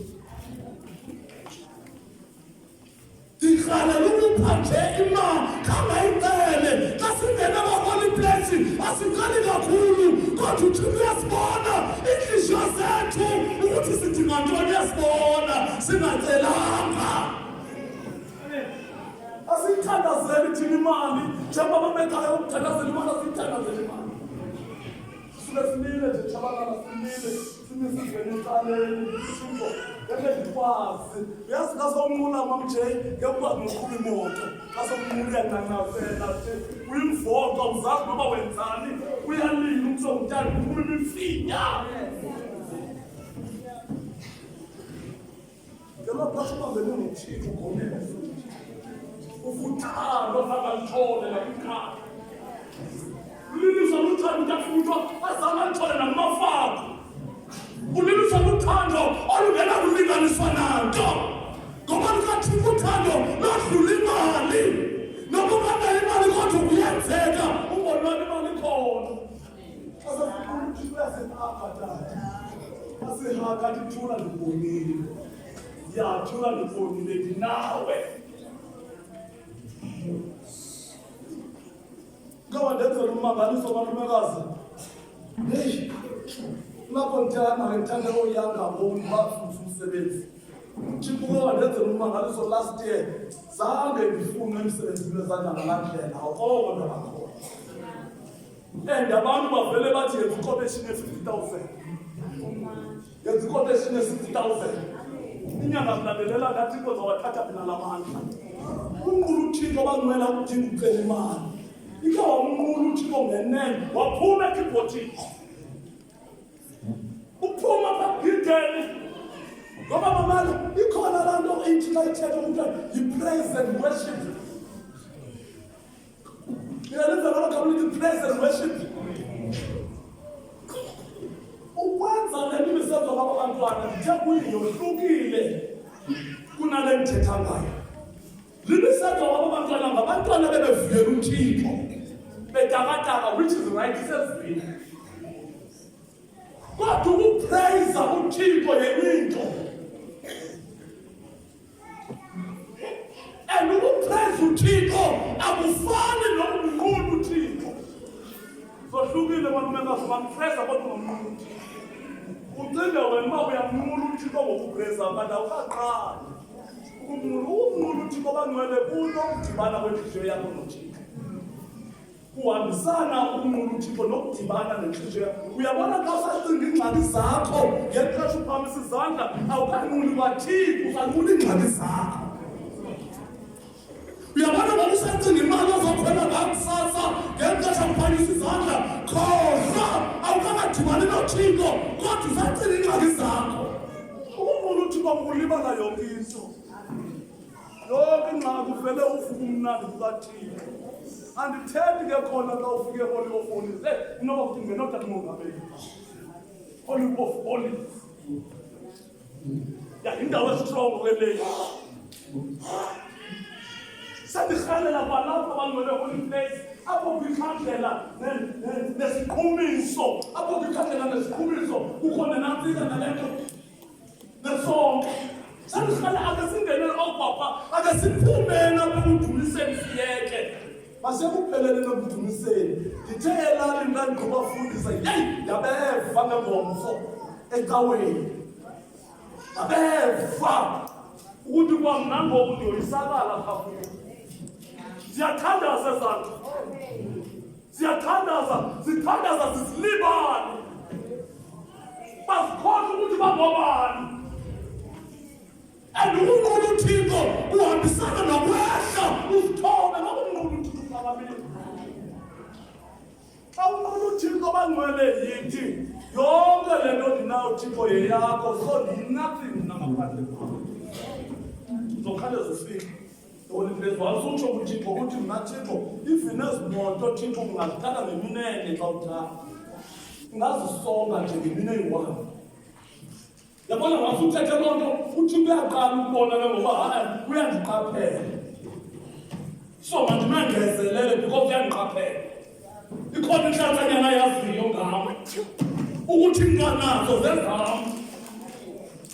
dikhala lokupha nje imali kangayicele kasingena kwa-holy place asiqali kakhulu kodwa uthixo uyasibona inhliziyo zethu ukuthi sidinga ntoni uyasibona singacelanga asiyithandazeli thina imali njengoba bekhaya ukuthandazela imali asiyithandazeli imali sisuke simile nje tshabalala simile simisizweni ecaleni ishinto ngeke ndikwazi uyazi kasomnqula mamje ngekukwazi noqhuba imoto kasomnqula uyanqanqazela nje uyimvoxa uzazi noba wenzani uyalila umsongutshani uphuma imifinya ngelaphathubambene nothixo ugoneza ufuthando nakalithole nakukhaya uliliswa luthando uyafuthwa azange alithole nakumafako uliliswa luthando olungena kulinganiswa nanto ngoba lukathixo uthando lwadlula imali noba unganayo imali kodwa kuyenzeka ubonwani imali khona asafuna uthixo uyasihaka tata asihaka tithula ndibonile yathula ndibonile ndinawe Ngoba ndenzela umangaliso malumekazi. Hey. Lapho ngithanda oyanga boni bafuthi umsebenzi. Chibuka ndenzela umangaliso last year. Zange ngifune umsebenzi wezandla ngalendlela. Awukho ndabakho. Abantu bavele bathi yenza iquotation ye-50,000. Yenza iquotation ye-60,000. Inyanga zilandelela ngathi uzawathatha phela lamandla. Unkulu uthixo bangcwela ukudinga ucela imali. Ike wamnqula uthixo ngenene waphuma ekibhotini uphuma babhideni ngoba mamala ikhona laa nto ithi xa ithetha umntu yi-praise and worship iyalenza loo community praise and worship ukwenza le nto ibisenza kwaba bantwana ndithe kuyo yohlukile kunale ndithetha ngayo libisenza kwaba bantwana ngabantwana bebevuyela uthixo betakataka which is right isezibini kodwa ukupraise uthixo yento and ukupraise uthixo akufani nokumnqula uthixo zohlukile bantu bampraise kodwa ngomnqula ucinge wena uba uyamnqula uthixo ngokupraise abantu awukaqali ukumnqula uthixo bangcwele kuno ukudibana kwenhliziyo yakho nothixo kuhambisana ukunqula uthixo nokudibana nenhliziyo yakho uyabona xa usacinga iingxaki zakho ngexesha uphakamisa izandla awukanquli kwathixo usanqula iingxaki zakho uyabona ngoba usacinga imali ozokhwela ngakusasa ngexesha uphakamisa izandla khohlwa awukangadibani nothixo kodwa usacinga iingxaki zakho ukunqula uthixo kulibala yonke into yonke ingxaki uvele uvuka umnandi kukathixo andithethi ke khona xa ufike eHoly of Holies inoba kuthi ngenotata umongameli Holy of Holies yindawo estrong kweleyo sendirhalela kwalapho abangcwele Holy Place apho kwikhandlela nesiqhumiso apho kwikhandlela nesiqhumiso kukho nenantsika nale nto nesonke sendirhalela akasingene okwapha akasiphumeni apho kudumiseni siyeke masekuphelele nokudumiseni ndithe elalini ndandikubafundisa yabeva ngengomso ecaweni yabeva ukuthi kwamnangoku ndiyoyisakala kakhulu ziyathandaza ezanto zithandaza zizilibane bazikhohle ukuthi bangobani and ukunqula uthixo uhambisana nokwehla uzithobe ngokunqula uthixo kababili xa unqula uthixo bangcwele yithi yonke le nto ndinayo uthixo yeyakho so nothing nangaphandle kwakho uzokhawuleza ufike Holy Place wasutsho kuThixo ukuthi mna Thixo even ezimoto Thixo ungazithatha ngeminene xa uthanda ungazisonga nje ngemine eyi-1 yabona wasuthethe loo nto uThixo uyaqala ukubona ke ngoba hayi uyandiqaphela so mandinangezelele because uyandiqaphela ikhona inhlanhlanyana yaziyo ngam ukuthi inganazo zezam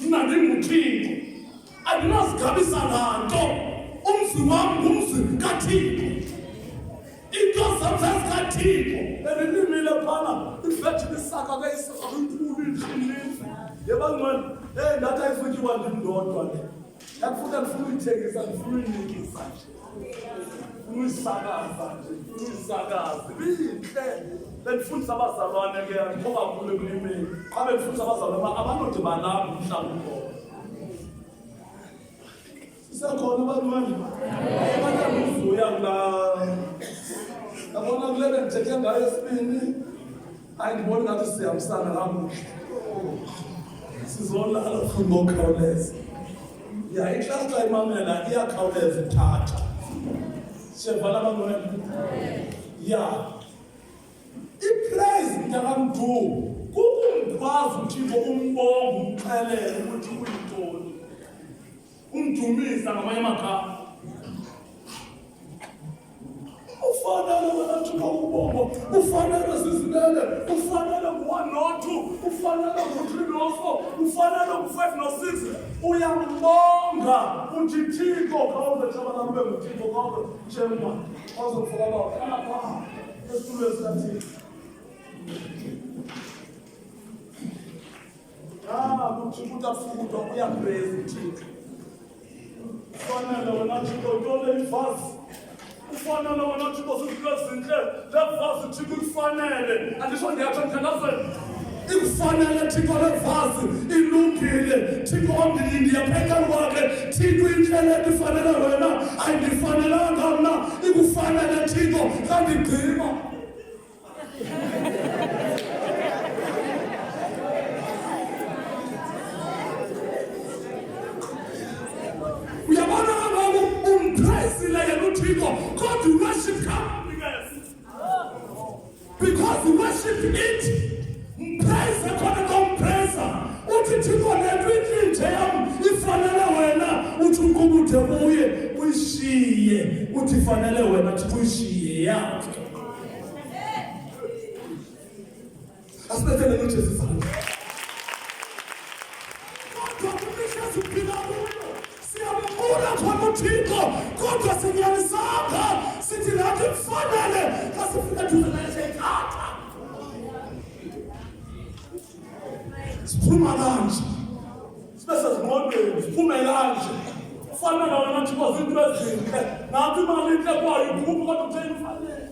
mna ndinguThixo andinazigabisa nanto umzi wam ngumzi kaThixo into zam zezikaThixo bendilimile phana ivethi lisaka ke inkulu iqinile yebangcwele ndathi ayifutyiwa ndindodwa le yakufuna ndifuna uyithengisa ndifuna uyinikisa nje uyisakaza nje uyisakaza bintle bendifundisa abazalwane ke andikho kakhulu ekulimeni xa bendifundisa abazalwane abanode balapha mhlawumbi sisekhona abantwana abanyabuzuya kulaa yabona kule bendithethe ngayo esibini ayindiboni ngathi sihambisana kakuhle sizolala ngokhawuleza ya iklasi xa imamela iyakhawuleza ithatha siyavala abantwana ya ipraise mntakamntu kukumkwazi uThixo umbonga umxelele ukuthi uyintoni umdumisa ngamanye amagama ufanele wena Thixo ubongo ufanele sizilele ufanele ku-1 no-2 ufanele ku-3 no-4 ufanele ku-5 no-6 uyambonga uthi Thixo khawuze tshabalala ube nguThixo khawuze tshemba awuzokufoka apha esitulweni sikaThixo kuThixo utafutwa uyapraise uThixo ufanele wena Thixo ntole ivazi ufanele wena Thixo sizinto ezintle levazi Thixo ikufanele andisho ndiyatsho ndithandazela ikufanele Thixo levazi ilungile Thixo ndiyapheka kwakhe Thixo indlela ifanele wena ayindifanelanga mna ikufanele Thixo kandigcina uyabona kaloku umpraisile yena uThixo kodwa worship comes because worship it mpraise khona kompraisa uthi Thixo lento inhle yami ifanele wena uthi uqubuthe kuye uyishiye uthi ifanele wena Thixo uyishiye yakhe asibethele noJesu izandla siyambula khona uThixo kodwa sinyanisanga sithi nathi kufanele kasifika duze naye siyayithatha siphuma kanje sibe sezingqondweni siphume kanje kufanele wena Thixo zinto ezintle nathi imali intle kwayo ikhuphi kodwa utheni kufanele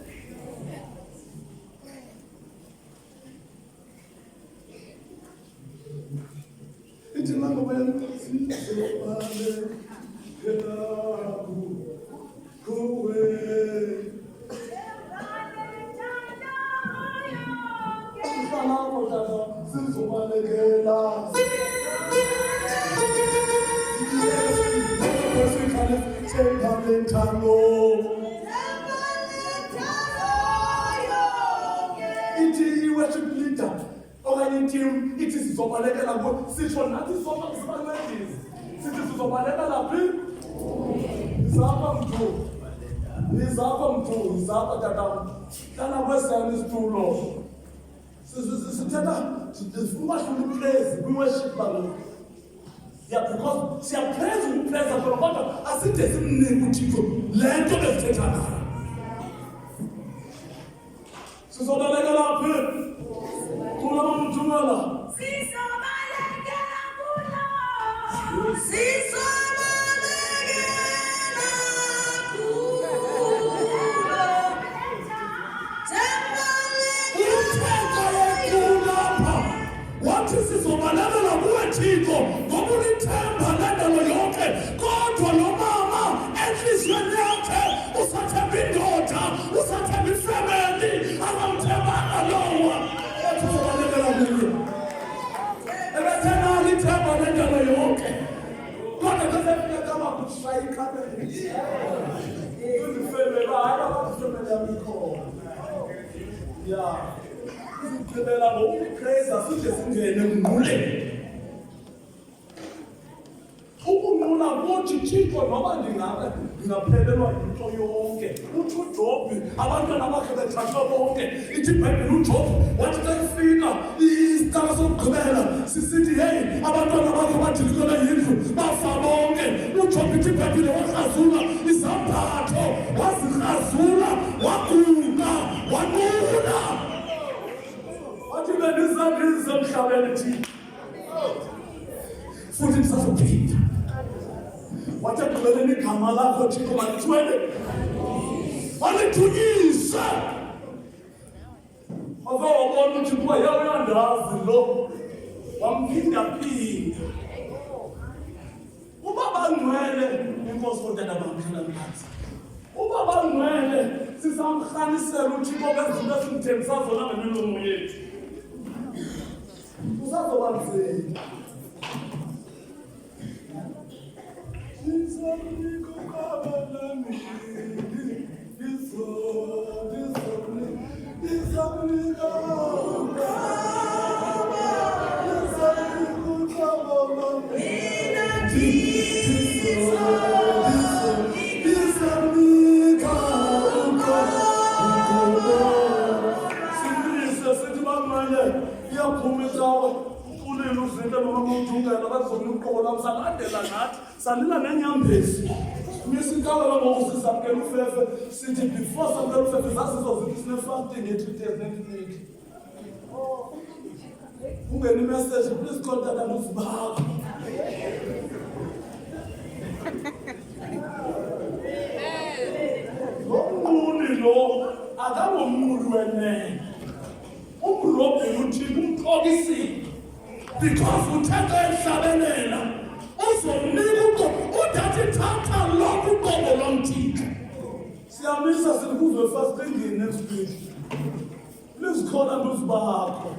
ithi nango bayasizobale kelaku kuwe usalamo tata sizobalekela Talo ithi worship leader okanye team ithi sizobalekela sisho nathi sonke sibancedisi sithi sizobalekela phi izapha tata hlala kwesami isitulo sithetha sifuna uhlezi kwi-worship balo yeah, because siyapraise ukupraise khona kodwa aside simnike uThixo le nto bezithetha ngayo sizobalekela phi kulo mthumela sizobalekela kulo wathi sizobalekela kuwe Thixo ngoba ulithemba lendalo yonke kodwa lo mama enhliziyweni yakhe usathemba indoda usathemba ifamily akamthembanga lowa wathi sizobalekela kuwe yami ikhona. Ya. Sigqibela ngokupraise side singene emnquleni. Ukunqula kuthi Thixo noba ndingaphelelwa yinto yonke. Uthi uJob abantwana bakhe bethathwa bonke. Ithi iBhayibhile uJob wathi xa efika isikhala sokugqibela sisithi hey abantwana bakhe badilikelwe yindlu bafa bonke. uJob ithi iBhayibhile wakrazula izambatho wazikrazula waguqa wanqula. Wathi bendizandize emhlabeni Thixo futhi ndisazophinda. Wathi ekugqibeleni igama lakho Thixo malithunyise. Ave wabona ukuthi kuba uyandazi lo wamphinda-phinda. Ubaba ngcwele inkosi kontana bamphila phansi. Ubaba ngcwele sisamrhanisela uThixo bezinto esimthembisa zona ngemilomo yethu. Usazoba nzima. Salila nenyambezi. Misikala ngoku sizamkela ufefe sithi before samkela ufefe zasizozithi sine-fasting ye-3 days next week. Ungena imessage please contact uSibakho. Umnquli lo akangomnquli wenene. Umrobhile uThixo umxokisile because uthethe emhlabelela. Uzomnika udathi thatha lokhu uqobo lomthixo. Siyamisa sikuzwe fasting next week. Please call and uSibakho.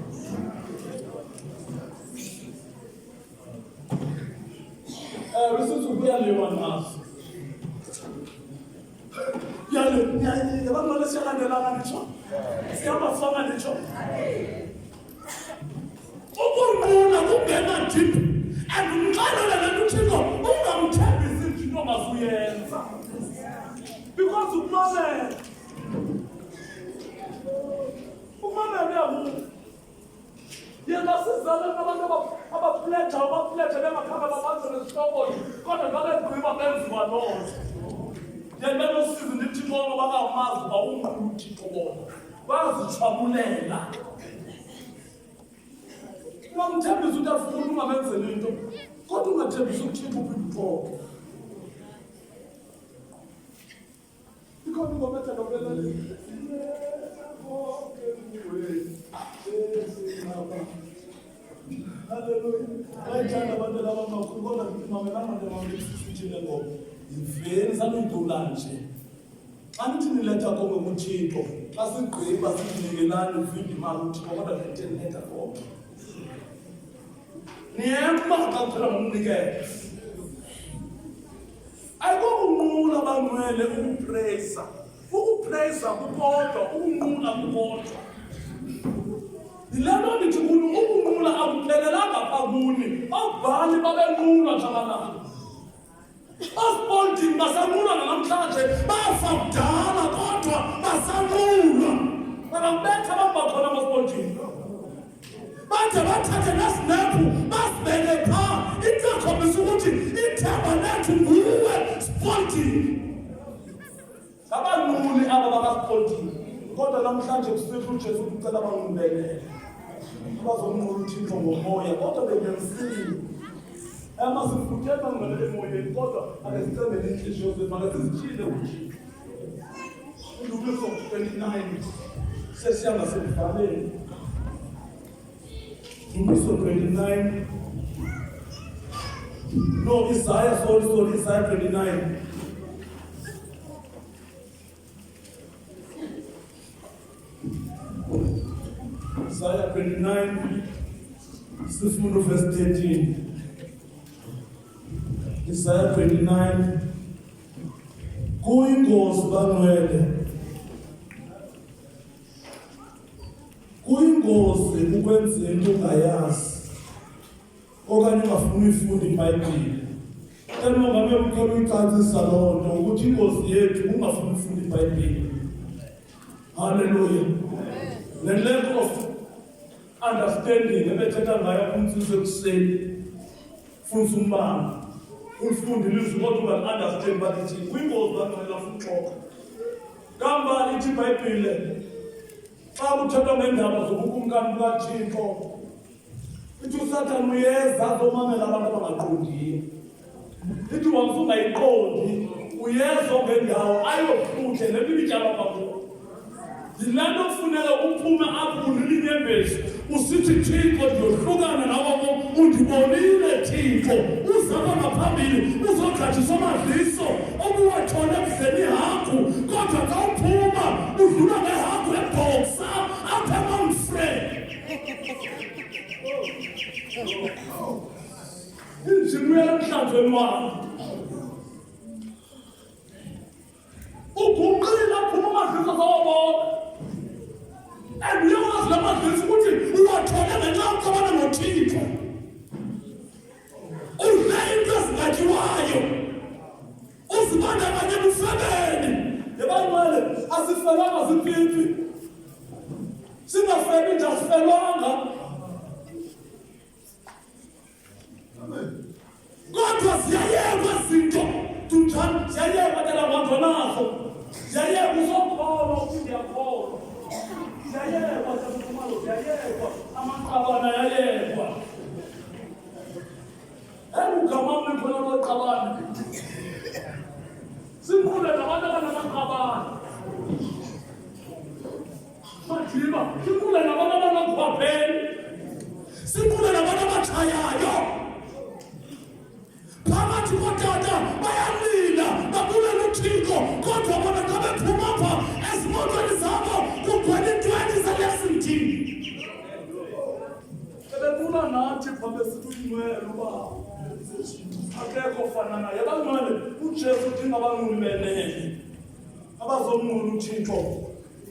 Listen to Bialewa naso. Bialewa, abantu lesiyalandelana nitsho. Siyabafanga nitsho. Ukunqula kungena deep. Andimxelela lento Thixo ungamthembisi into ongazuyenza. Because umamele. Umamele yaku. Yena sizale nabantu abapledge bemakhaya babantu nesitokolo. Kodwa ngakegqiba benziwa loo nto. Yena benosiza ndithi ngoba bangamazi bawunqula uThixo bona. Bazitshabulela. Ungamthembisa ukuthi afuna ungamenzeli into. Kodwa ungathembisa uThixo uphi. Because ngomethanda ngobelele. Hallelujah. Ayithanda abantu laba makhulu kodwa mamelana njengoba ngoba iveni saludula nje. Xa nithi niletha konke kuThixo, xa sigqiba sinikelana uvimba imali uThixo kodwa niletha konke. Niyemba xa kuphela ngomnikelo. Ayikokunqula abangcwele ukuprayisa. Ukuprayisa kukodwa, ukunqula kukodwa. Yilento ndithi kuni ukunqula akuphelelanga phakuni. Ababhali babenqula jabalala. Ospolding basanqula namhlanje, bafa kudala kodwa basanqula. Banabetha babakhona ospolding. Bathe bathathe nesinephu basibeke phaa. Into ekhombisa ukuthi ithemba lethu nguwe Spolding. Abanquli aba bakaSpolding. Kodwa namhlanje kusifu uJesu ucela banqulelele. Bazonqula uThixo ngomoya kodwa bengenzile. Masifuthetha ngale emoyeni kodwa akasicebele inhliziyo zethu makasizitshile uThixo. Luke 29 sesiyanga sebhaleni. Luke 29. No, Isaiah 29. Isaiah 29, sifundo verse 13. Isaiah 29. Kuyingozi bangcwele Kuyingozi ukwenza into ungayazi okanye ungafuni ifunda iBhayibheli. Enongabe ukhona uyicacisa loo nto ukuthi ingozi yethu ungafuni ifunda iBhayibheli. Hallelujah. The lack of understanding ebethetha ngayo umfundisi ekuseni. Fundisa umbanga. Ufunde ilizwi kodwa unga-understand bathi kuyingozi bangcela futhi Kamba lithi iBhayibheli xa kuthethwa ngeendaba zobukumkani bukaThixo ithi uSathane uyeza azomamela abantu abangaqondiyo. Ithi wawusungayiqondi uyeza ngendawo ayohluthe nebilijalo kakhulu. Zilando kufuneka uphume apho ulinyembezi usithi Thixo ndiyohlukana nabo undibonile Thixo uzaba ngaphambili uzogqathisa amadliso obuwathole ebuseni haku kodwa xa uphuma udlula ngehaku ebhoxa apha eMount Frere. Injiniyela emhlanjweni wami uguqile aphuma amadliso zawabona. And we always love this ukuthi uwathole ngenxa yokuxabana noThixo. Udla ezingathiwayo. Uzibandakanye emfebeni. Yebangcwele asifelanga siphithi. Singafeli nje asifelanga. Kodwa siyayekwa izinto. Tunjani siyayekwa tela abantu nazo. Siyayekwa usokholwa ukuthi ndiyakholwa. Yayekwa sakumalo yayekwa amaqabana yayekwa elugamami khona loqabana sikhule nabantu abanamaqabana majiba sikhule nabantu abanamkhwapheni sikhule nabantu abatshayayo phakathi kotata bayalila babulela uThixo kodwa bona xa bephuma apha ezimotweni zabo kugcwele Sebekula nathi phambe situyimwela uba akekho fana naye. Abangcwele uJesu udinga abanquli benene abazomnqula uThixo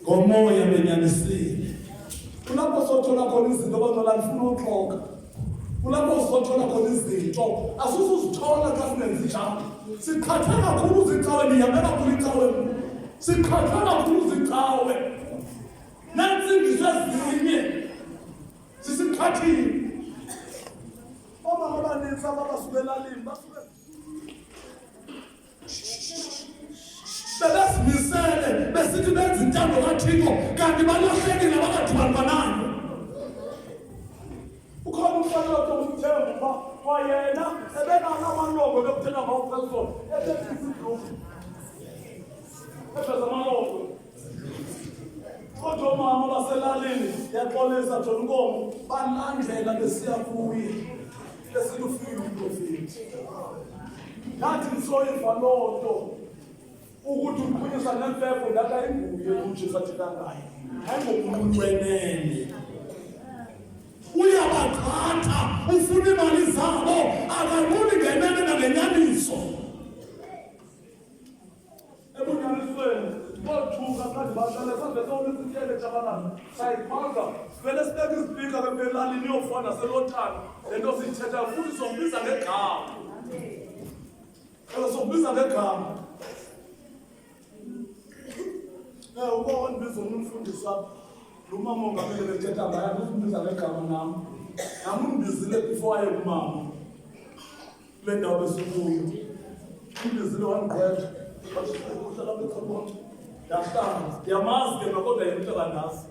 ngomoya benyanisile. Kulapho sothola khona izinto abangcwele andifuna uxoka. Kulapho sothola khona izinto asusuzithola xa singenzi njalo. Siqhatha kakhulu uzicawe ndihambela kakhulu icawe. Siqhatha kakhulu uzicawe. Nansi ngisezinye sisikhathini omama abaninzi abasuke elalini basuke bebezimisele besithi benza intando kaThixo kanti balahlekile abakadibanibanayo. Ukhona umfana omthembu uba kwayena ebenalo amalongo bekuthenga ngawo phezulu eseizidluku ebeza amalongo. Kodwa omama baselalini yaxolisa John Nkomo balandlela besiya kuye esilufile uprofeti. Ngathi ngisoyiva loo nto ukuthi uqinisa nemfefo ndathi ayinguye uJesu athina ngaye ayingomuntu wenene. Uyabaqhatha ufuna imali zabo akaquli ngenene nangenyaniso. Ebunyanisweni Thuka kanti bahlala sabe sonisitshele jabalana sayikwaza vele sibeka izipika kempelani niyofana selotana lento sithetha futhi sokubiza ngegama sokubiza ngegama ubona bizo umfundisi wami lo mama ongamele bethetha ngayo ubiza ngegama nami undibizile before aye kumama le ndawo besikuyo undibizile wangqetha uhlala bekhona Yashanga, yamazi ke kodwa yinto kangazi.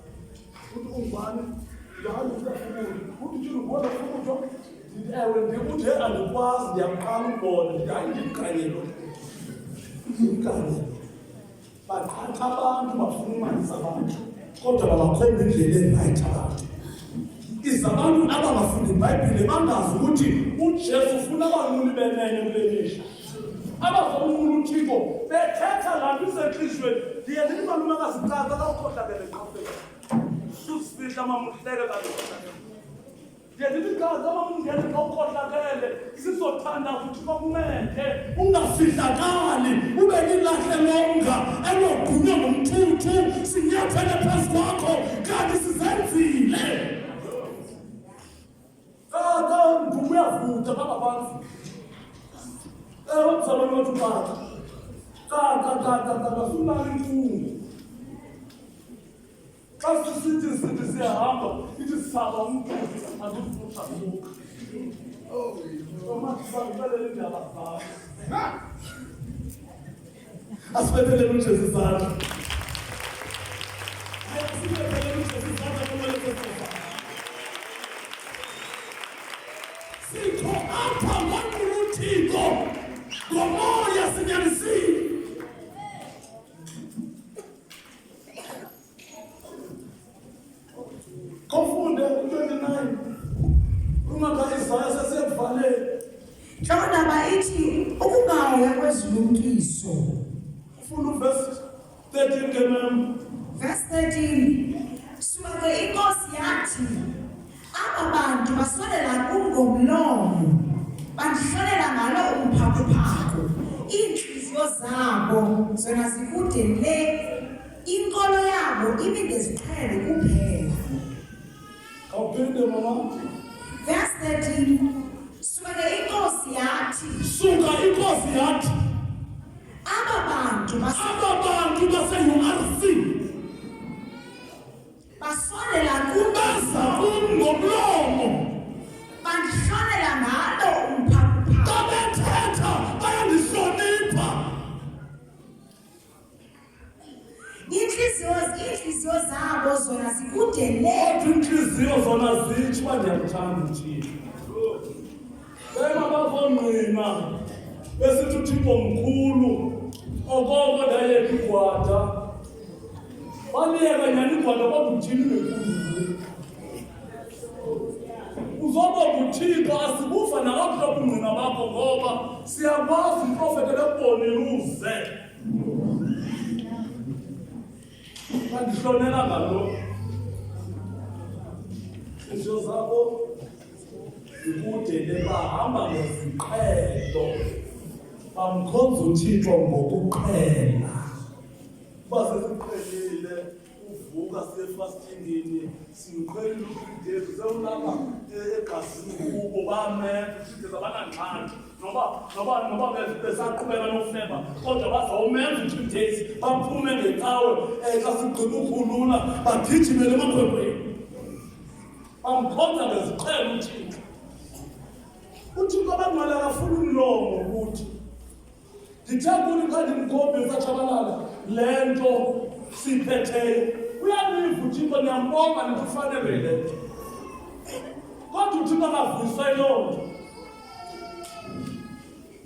Uthi ungubani? Yazi usafuna. Uthi nje ubona ukuthi ewe ndikuthi andikwazi ndiyaqala ubona ndiyayikanyelo. Ikanyelo. Baqhatha abantu bafuna imali zabantu. Kodwa babakhomba indlela right abantu. Izabantu abangafunda iBhayibheli bangazi ukuthi uJesu ufuna abanquli benene kule mihla. Abazomnqula uThixo bethetha lanto isenhlizweni ndiye ndithi malume akazicaka akawukhohlakele eqhafeni susifihla mamuhleke kanti ndiye ndithi qaza mamungene xa ukhohlakele sizothanda ukuthi bakuncede ungafihlakali ube lilahle longa elogqunywa ngomthuko mfuthu sinyathele phezu kwakho kanti sizenzile. Tata mntu uyavutha phansi. Umzalwane wethu phatha. Tata sunali inkungu. Xa sisithi siyahamba ithi sisaba umntu azufutha kuka. Asibethele uJesu izandla. Sikho apha ngoNkuluthixo ngomoya sinyanisile. Kofunde 29 ungaka Isaya sesekuvaleni. Ndaba ithi ukungahoya kwezilumkiso. Ufuna verse 13 ke mama. Verse 13. Suke inkosi yathi aba bantu basondela kum ngomlomo bandihlolela ngalo umphaphuphaphu. Iinhliziyo zabo zona zikude le, inkolo yabo ibe ngeziqhele kuphela. Awuphinde mama. Verse 13. Suka inkosi yathi aba bantu base-URC basondela kum ngomlomo bandihlolela ngalo umphaphuphaphu. xa bethetha bayandihlonipha. Iinhliziyo zabo zona zikude le. Iinhliziyo zona zithi uba ndiyamthanda uThixo. Bemabazongqina besithi uThixo mkhulu okoko ndayeka igwada. Baniyeka nyani igwada kodwa uthini nenkulu. Uzobonga uThixo asibufa nakakuhlobo ubungqina bakho ngoba siyakwazi uprofete lebonile uze. Bandihlonela ngalo. Izinto zabo ikude bahamba ngeziqhelo. Bamkhonza uThixo ngokuqhela. Uba sesiqhelile uvuka sefastingini simqhelile uDavid sewulapha egazini kubo bamenza uThixo abananxanti noba besaqhubeka nofeba kodwa bazawumenza u2 days baphume ngecawe xa sigqiba ukhulula bagijimele emakhwekhweni. Bamkhonza ngeziqhelo uThixo. uThixo abangcwele akafuni umlomo ukuthi ndithe kuni xa ndimkhombisa tshabalala le nto siyiphetheyo. Uyaniva uThixo ndiyambonga ndikufanele le nto. Kodwa uThixo akavuyiswa yiloo nto.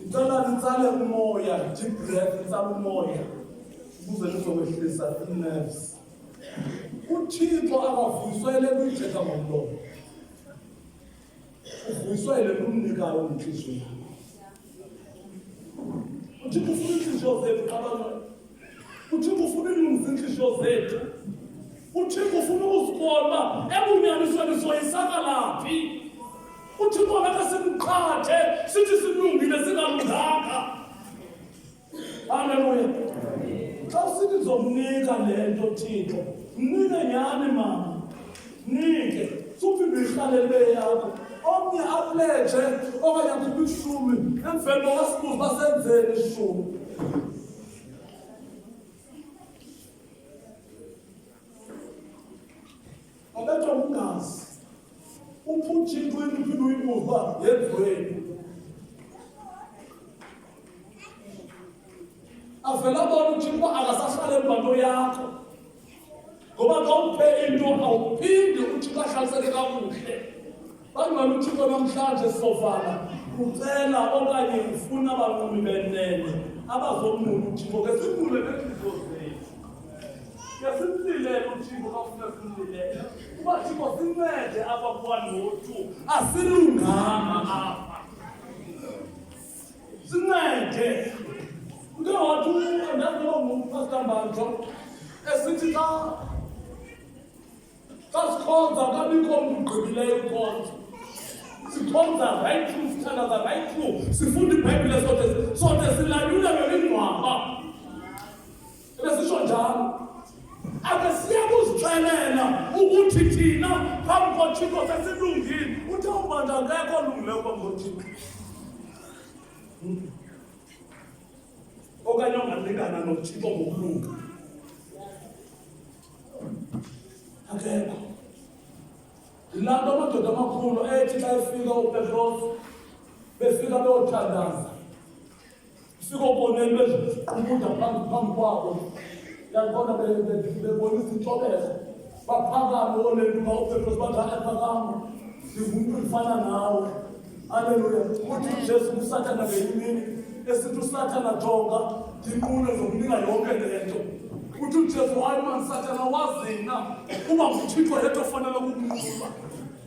Ndicela nitsale umoya, deep breath, nitsale umoya ukuze nizokwehlisa ii-nerves. uThixo akavuyiswa yile nto uyithetha ngomlomo. Uvuyiswa yile nto umnikayo umntliziyo yakho. uThixo ufuna iinhliziyo zethu qabangcwele. uThixo ufuna ilungisa iinhliziyo zethu. uThixo ufuna ukuzibona uba ebunyanisweni soyisakalaphi. uThixo ngeke simqhathe sithi silungile singalunganga. Haleluya. Xa usithi uzomnika le nto Thixo, mnike nyani mama. Mnike. Suphinde uyihlalele yakho. Omnye apledge okanye akhuphe 10 emveni kokasibuzi basenzele 10. Abetha ungazi. Uphutshixo uphinde uyibuze uba yenziweni. Avela abona uThixo akasahlala embanto yakho. Ngoba xa uphe into awuphinde uThixo ahlaliseke kakuhle. Bangcwele uThixo namhlanje sizovala ucela okanye ufuna abanqumi benene abazomnqula uThixo ke simnqule ngezinto zethu. Ke simlilele uThixo xa ufuna simlilele. Uba Thixo sincede apha ku-1 no-2 asilunganga apha. Sincede. Uke wathi andazi noba nguPastor Mbanjwa esithi xa sikhonza kabikho mntu ugqibileyo ukhonza. Sikhonza right through, sithandaza right through. Sifunda iBhayibhile sote silalula ngemingcwaba. Ebesisho njalo. ake siyakuzixelela ukuthi thina phambi koThixo sesilungile. Uthi awubanda ngekho olungileyo phambi koThixo. Okanye ungalingana noThixo ngokulunga. Akekho. Ilapho amadoda amakhulu ethi xa efika uPetros befika beyothandaza. Fika ubonele beziqumuda phambi kwabo. Yabona bebonisa intobeko. Baphakame olentuka uPetros bathi aphakama. Sivumuntu ifana nawe. Haleluya. Uthi uJesu uSathane ngelimini esithi uSathane jonga dinqule zokunika yonke lento. Uthi uJesu hayi man Sathane wazina kuba uThixo yedwa ofanele ukumnqula.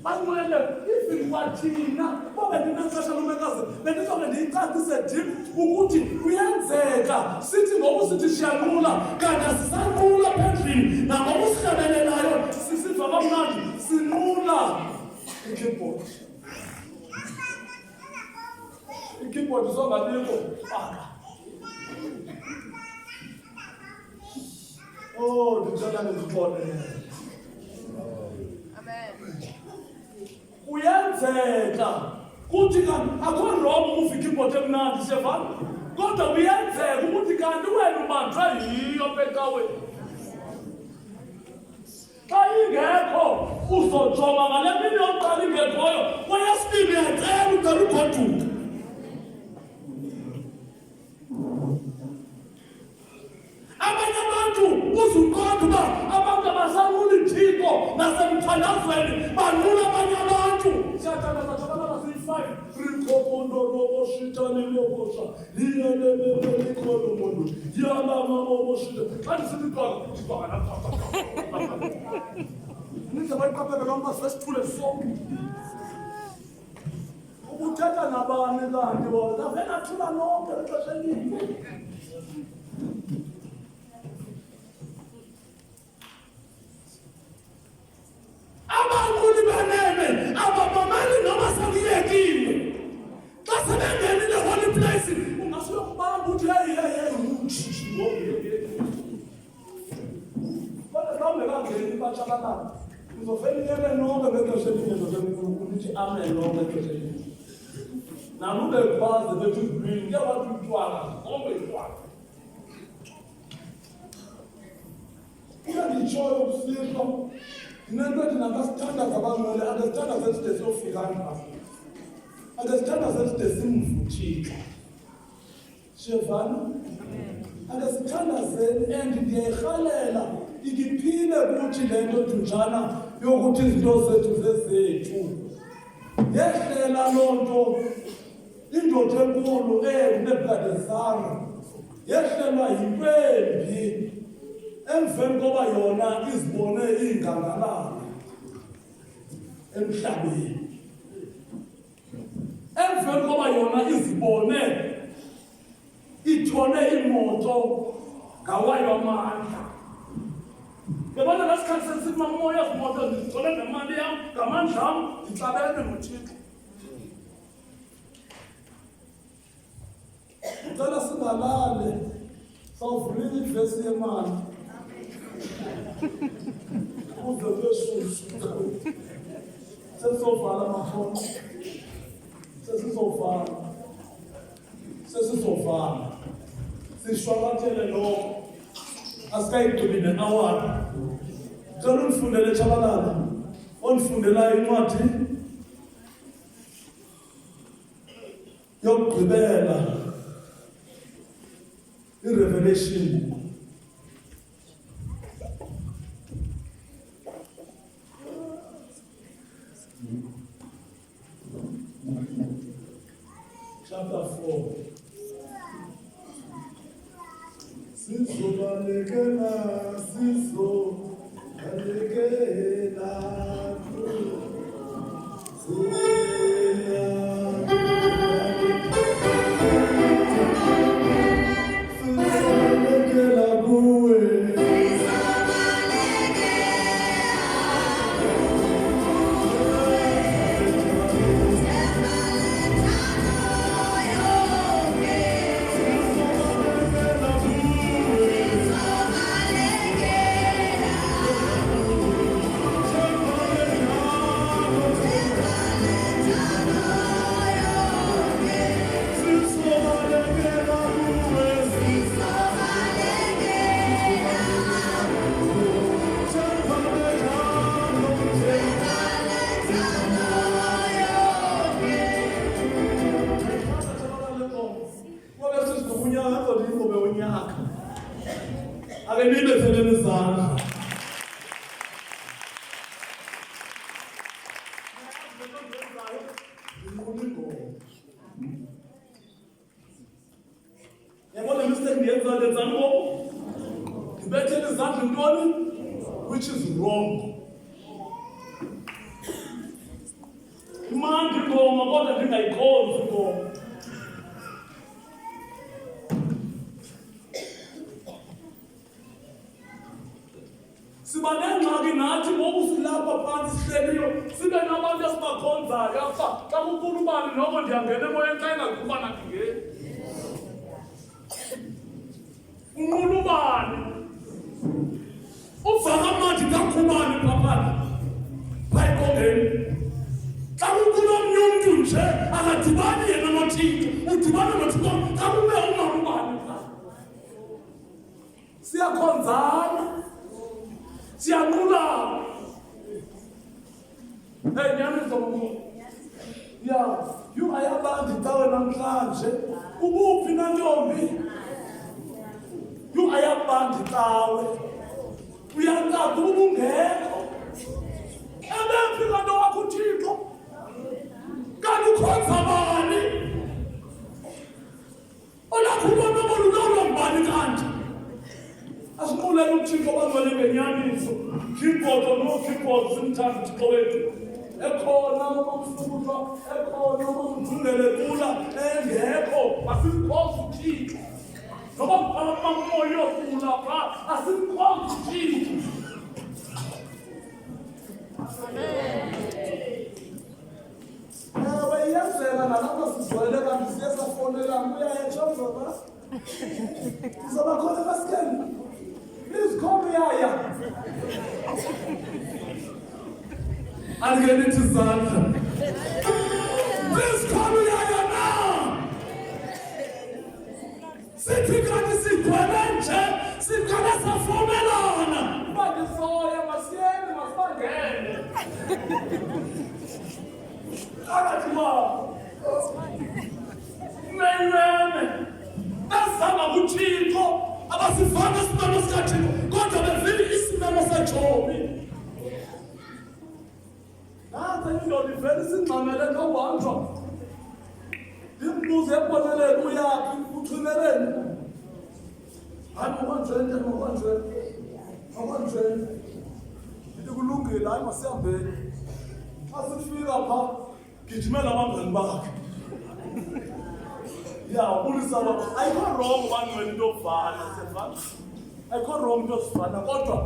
Banqwele izinwathina babe ndinexesha lomekazi bendizobe ndiyicacise dim ukuthi kuyenzeka sithi ngoku sithi siyanqula kanti asisanqula phendlini nangoku sihlabelelayo sisiva kamnandi sinqula ikeyboard zongaliko faka. Oh, ndicela ndizibone. Kuyenzeka kuthi kanti akho wrong ufika ikeyboard emnandi sevana kodwa kuyenzeka ukuthi kanti wena ubanjwe yiyo pekawe. Xa ingekho uzojonga ngale mini yokuqala ingekhoyo kweyesibini yacela ucela ugoduka. Abanye abantu uzuqonda uba abantu abasanqula Thixo nasemthandazweni banqula abanye abantu. Siyathandaza jabana basi-5 rikhokondo roboshitani lobosha liyelebebelikholo muntu yalama boboshita xa ndisithi twaka lapha nize bayiqaphele lomba sesithule so ubuthetha nabani kanti bona vele athula nonke exesha elinye. Abanquli banene ababameli noma sekuyekile. Xa sebengenile holy place ungasuke kubamba uthi hey kodwa xa ungekangeni batshabalala uzofela inyele nonke ngexesha elinye ukuthi amen nonke ngexesha elinye. Nalube kwazi bethi uzibini kuyawathi utywala konke itywala. Kuyanditshoyo ukusihlo Nento ndinakasithandaza abangcwele akasithandaza eside siyofika apha. Akasithandaza eside simvuthixo. Shevana? Akasithandazeni and ndiyayirhalela ikiphile kuthi le nto njana yokuthi izinto zethu zezethu. Yehlela loo nto indoda enkulu neBhadesara. Yehlelwa yimpendi. Emveni koba yona izibone ingangalala emhlabeni. Emveni koba yona izibone ithole imoto ngawayo amandla. Yabona lasikhathi sesithi mamoya zimoto zithole ngemali yam ngamandla am ngixabene noThixo. Ucela singalale sawuvulile ivesi yemali. Uze kweshushu sesizovala amafoni sesizovala sishwakathele lokho asikayigqibi ne-awara. Cela undifundele Tshabalala ondifundelayo incwadi yokugqibela iRevelation chapter 4. Sizobalekela ayinibetheleni izandla. Yabona mistake ndiyenza ngoku. Ndibethele izandla ntoni? Which is wrong. Imandi ingoma kodwa ndingayikhonzi ingoma. Siba nengxaki nathi ngoku silapha phantsi sihleliyo sibe nabantu esibakhonzayo apha xa kukhulu ubani noko ndiyangena emoyeni xa ingakuba nandingeni. Unqula ubani uvakamathi kakhubani phakathi phayikongeni xa kukhulu omnye umntu nje akadibani yena nothixo udibana nothixo xa kube ungamubani phaa siyakhonzana siyanqulana. Hey nyani ntombi ya yu ayabandi cawe namhlanje ubuphi na ntombi yu ayabandi cawe uyanqaba ubungekho ebephi kanti wakho uthixo kanti ukhonza bani olakho ubona olulolo mbani kanti asinqulele uthixo bangcwele ngenyaniso keyboard no keyboard simthanda uthixo wethu ekhona omamfuthwa ekhona omamthungele kula engekho asimkhonza uthixo noba amamoya yokula pha asimkhonza uthixo. Ewe iyenzeka nalapha sizwele kanti siye safonelana uyayentshozoba sizobakhona emasikeni. Please call me Aya. Angenithi izandla. Please call me Aya now. Sithi kanti sigcwele nje, siqala safonelana. Bandisoya masiyeni masibangene. Akathi ma. Meyeme. Basama kuthixo. Abasifana isimemo sikathixo kodwa bevile isimemo sejobi. Nansi indoda ivele isingxamele kawuhanjwa ndimbuze eboneleni uyaphi uthumeleni hayi makwanjweni ndithi kulungile hayi masihambeni xa sifika pha gijimela abangani bakhe ya ubulisa lo ayikho wrong bangcwele into yokufana sefana ayikho wrong into yosifana kodwa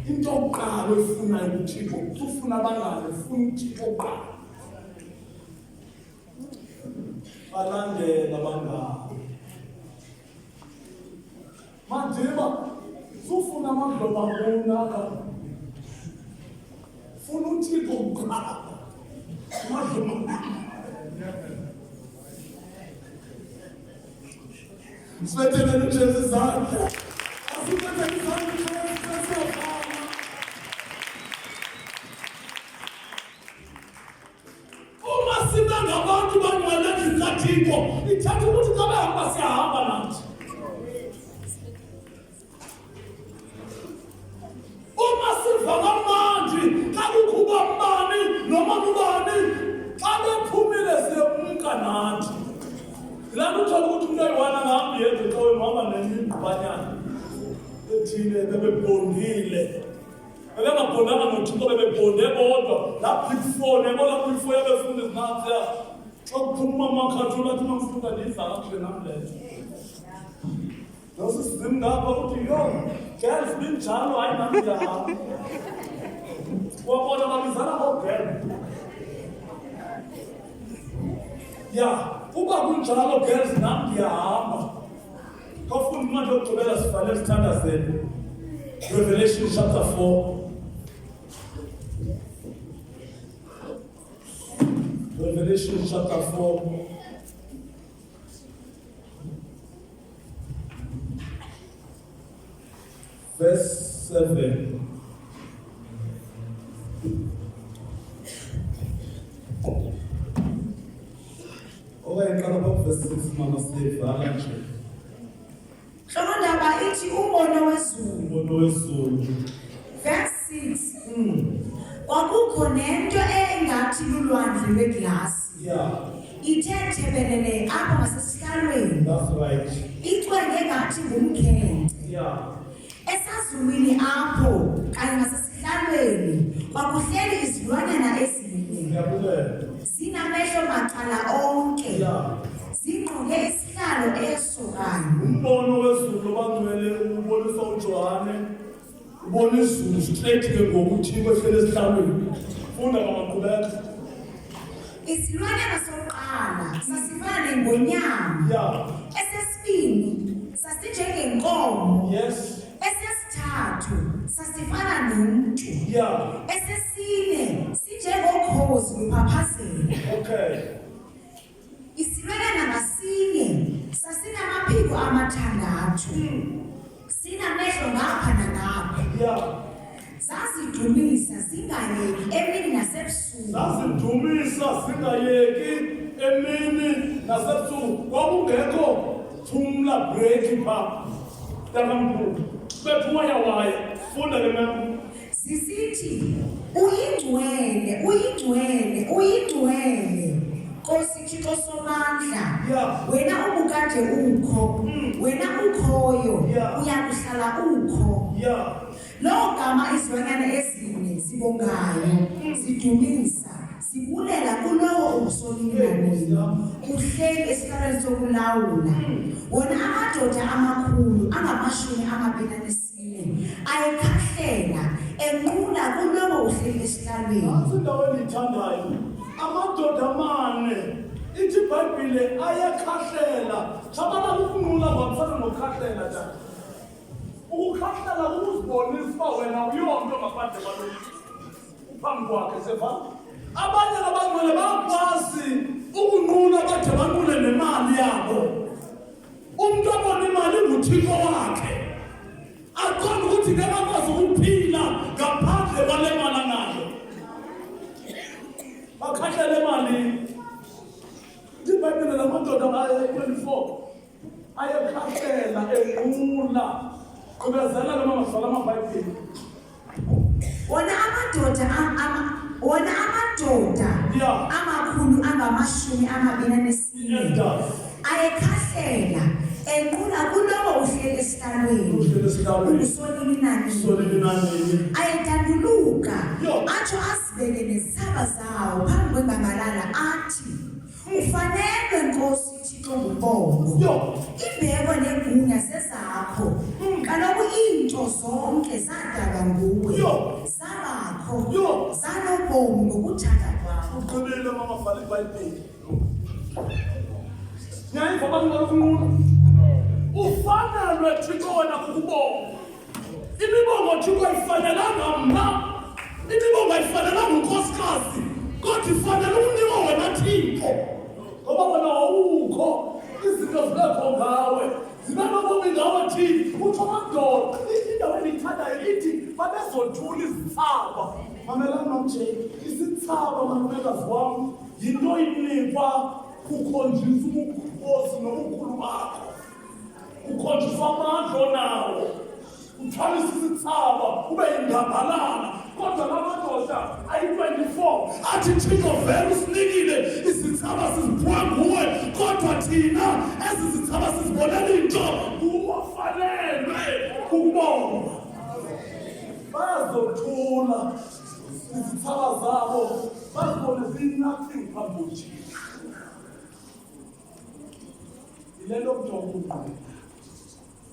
into yokuqala efunayo uthixo ufuna abangani ufuna uthixo kuqala balandela abangani mandiba sufuna amadloba kunaka funa uthixo kuqala amadloba sibethelele uJesu izandla asibethele izandla siyafana uma sibe ngabantu bangcwele zikathixo ithatha ukuthi xa behamba siyahamba nathi. Uma siva kamnandi xa kukhuba mbani noma ngubani xa bephumile siyemka nathi. Laa nto uthola ukuthi umntu ayi-one angahambi yenze ecaweni wahamba nenye ingqubanyana ethile bebebondile bebengabhondanga nothixo bebebonde bodwa laa big four nebo laa big four yabefunda ezinantsiya xa kuphuma umakhathula athi mamfuka ndiyiza kakuhle namleto nosisizimu ngapha ukuthi yo girls binjalo hayi nam ndiyahamba wabona babizana ngogel ya uba kunjalo girls nam ndiyahamba kawufunda imali yokugqibela sifanele sithandazele Revelation chapter 4 Revelation chapter 4 verse 7 Owayeqala verse 6 mama sivala nje Hlondaba ithi umbono wezulu wesulu. Verse 6. Kwakukho nento engathi lulwandle lweglasi. Yeah, Ithe thebelele apha ngasesihlalweni. that's right. Icwenge ngathi ngumkhenkce. Yeah. Esazulwini apho kanye ngasesihlalweni kwakuhleli izilwanyana ezine. Ngiyabulela. Zinamehlo macala onke. Yeah. Zingqoke isihlalo esokayo. Umbono wezulu bangcwele ubonisa uJohane. Ubona izulu straight ke ngokuthi kwehlele esihlalweni. Funda ngamaqhubeko. Isilwanyana sokuqala sasifana nengonyama. Yeah. Esesibini sasinjengenkomo. Yes. Esesithathu sasifana nomuntu. Yeah. Esesine sinjengokhozi luphaphazela. Okay. Isilwanyana ngasinye sasinamaphiko amathandathu. Sinamehlo ngapha nangapha. Yeah. Zazidumisa zingayeki emini nasebusuku. Zazidumisa singayeki emini nasebusuku. Kwakungekho thumla break pha. Takamkhulu. Bephuma yawaye. Funda ke mama. Zisithi uyingcwele, uyingcwele, uyingcwele. Nkosi Thixo somandla. Yeah. Wena ubukade ukho. Wena ukhoyo. Yeah. Uyakuhlala ukho. Yeah. Lo gama izilwanyana ezine zibongayo, zidumisa, zibulela kulowo ubusolinganeni. Uhleli esihlalweni sokulawula. Wona amadoda amakhulu angama24 ayekhahlela enqula kulowo uhleli esihlalweni. Asindaweni ithandayo. Amadoda amane. Ithi iBhayibhile ayakhahlela. Sabana ukunqula ngaphandle nokukhahlela njani? Ukukhahlela ukuzibonisa uba wena uyonto ngaphandle kwalo uphambi kwakhe seva. Abanye abangcwele bayakwazi ukunqula bade banqule nemali yabo. Umuntu abona imali nguThixo wakhe. Akhona ukuthi ke bakwazi ukuphila ngaphandle kwale mali anayo. Bakhahlela imali. iBhayibhile lamadoda aye-24 ayekhahlela enqula. Kubezela ke mama sala amaBhayibhile. Wona amadoda Yeah. amakhulu angama24 ayekhahlela enqula kulowo uhleli esihlalweni. Uhleli esihlalweni. Usolinani. Ayedanduluka Yo. atsho asibeke nezithaba zawo phambi kwengangalala athi ufanelwe Nkosi Thixo ngubongo. Yo. Ibheko negunya sezakho. Kaloku into zonke zadalwa nguwe. Yo. Zabakho. Yo. Zanobomi ngokuthanda kwakho. Ugqibile mama vala iBhayibhile. Nyayiva abantu bakunqula. Ufanelwe Thixo wena kukubonga. Imibongo Thixo ayifanelanga mna. Imibongo ayifanelanga unkosikazi. Kodwa ifanele umniko wena Thixo. Ngoba wena wawukho. Izinto zibekho ngawe. Zibe nobomi ngawe Thixo. Utsho amadoda. Indawo endiyithandayo ithi babezothula izithaba. Mamelani nomjeni. Izithaba malumekazi wam yinto inikwa kukhonjiswa ubukhosi nobukhulu bakho. Ukhonjiswa amandla onawo. Uthwalisa isithaba ube yingambalala. Kodwa lamadoda ayi-24 athi Thixo vele usinikile izithaba siziphiwa nguwe. Kodwa thina ezi zithaba sizibonela into kufanelwe ukubonga. Bazothula izithaba zabo bazibone ziyi-nothing phambi kuThixo. Yile nto kujonga ukugqibela.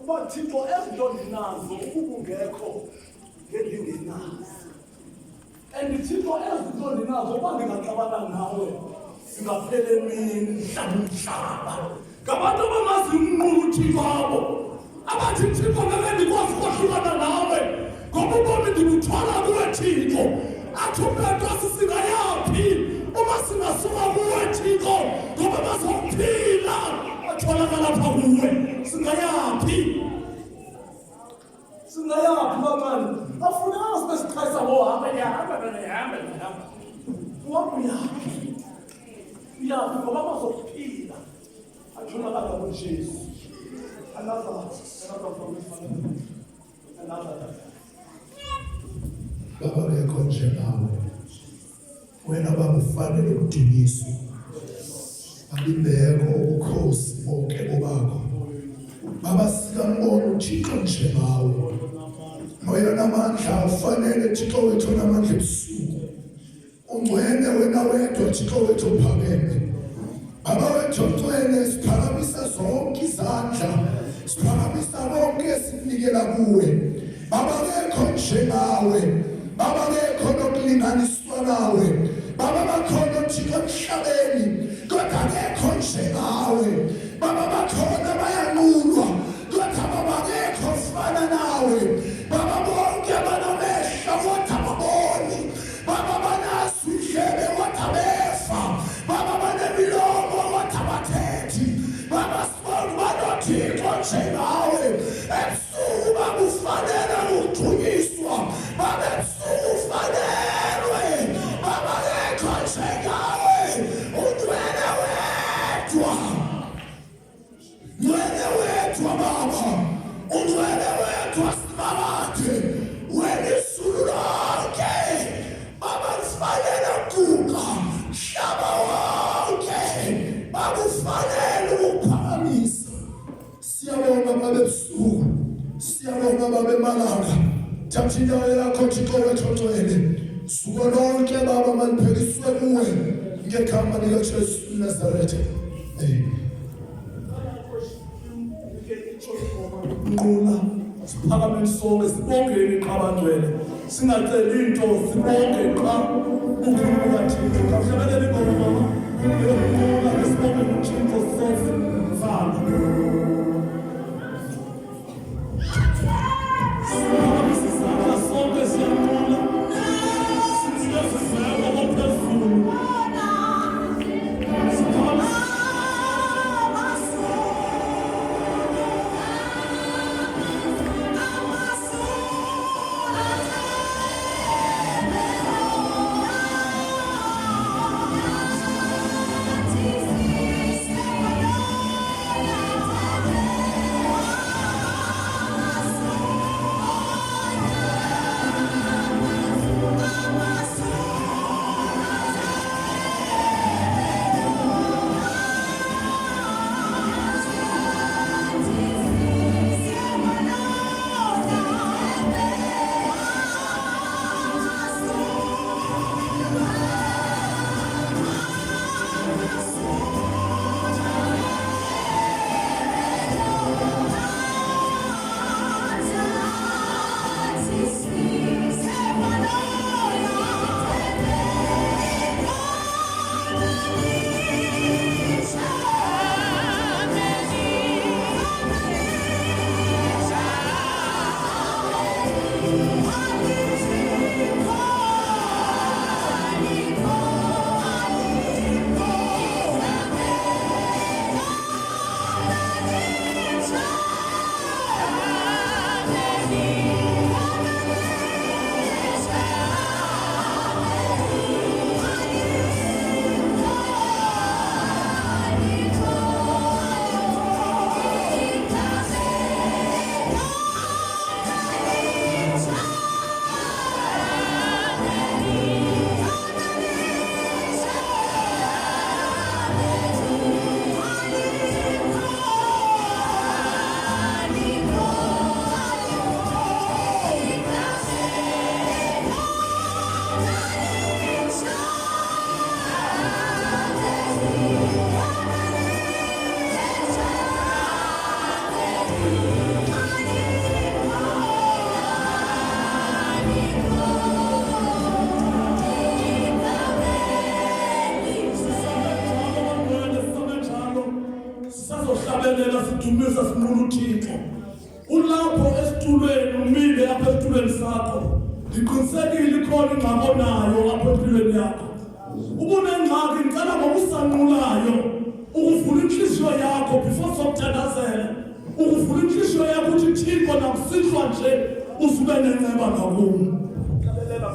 Uba Thixo ezinto ndinazo ukungekho ngendingenazo. And Thixo ezinto ndinazo uba ndingaxabana nawe singaphela emini umhlaba. Ngabantu abamazi umnqulu uThixo wabo. Abathi Thixo ngeke ndikwazi ukwahlukana nawe. Ngoba ubomi ndibuthwala kuwe Thixo. Athi uMpetro singayaphi uma singasuka kuwe Thixo. Ngoba bazophila atholakala pha kuwe. Singayaphi? Singayaphi kancane? Afuneka sibesikhaisa bohamba yahamba. Uyaphi? Uyaphi ngoba bazophila atholakala kuJesu. Another promise. Baba ngekho njengawe, wena baba ufanele ukudunyiswa. Abibekho ubukhosi bonke obakho. Baba siyambona uThixo njengawe. Moya namandla ufanele Thixo wethu namandla ebusuku. Ungcwele wena wedwa Thixo wethu uphakeme. Baba wethu ungcwele siphakamisa zonke izandla. Siphakamisa konke esinikela kuwe. Baba ngekho njengawe. Baba ngekho nokulinganiswa nawe. Baba bakhona Thixo emhlabeni kodwa ngekho njengawe. Baba bakhona bayanqulwa kodwa baba ngekho ofana nawe. Baba bonke banamehlo kodwa baboni. Baba banazo indlebe kodwa befa. Baba banemilomo kodwa bathethi. Baba sibona uThixo njengawe. Ebusuku baba ufanele ukugcunyiswa. Baba ebusuku ufanelwe. Baba ngekho njengawe. Ungcwele wedwa. Ungcwele wedwa baba. Ungcwele wedwa sibabathe. Wena izulu lonke. Baba ufanele ukuguqa. Mhlaba wonke. Baba ufanele ukuphakamisa. Siyabonga baba ebusuku. Siyabonga baba emalanga. Thatha indawo yakho Thixo wethu ongcwele. Suku lonke baba malipheliswe kuwe. Ngegama likaJesu Nazaretha. Amen. Nqula siphakameni sonke sibongeni qabangcwele singaceli into sibonge qa ukhuluma kaThixo kahlabelele ingoma mama yokunqula sibonge uThixo sonke mfana siphakamisa sonke siyanqula siyazizela ngophezulu Dumisa sinqula uThixo ulapho esitulweni umile apha esitulweni sakho ngiqinisekile ikhona ingxaki onayo apha empilweni yakho ubunengxaki ngicela ngokusanqulayo ukuvula inhliziyo yakho before sokuthandazela ukuvula inhliziyo yakho uthi Thixo nakusihlwa nje usube nenceba ngakuwe lalela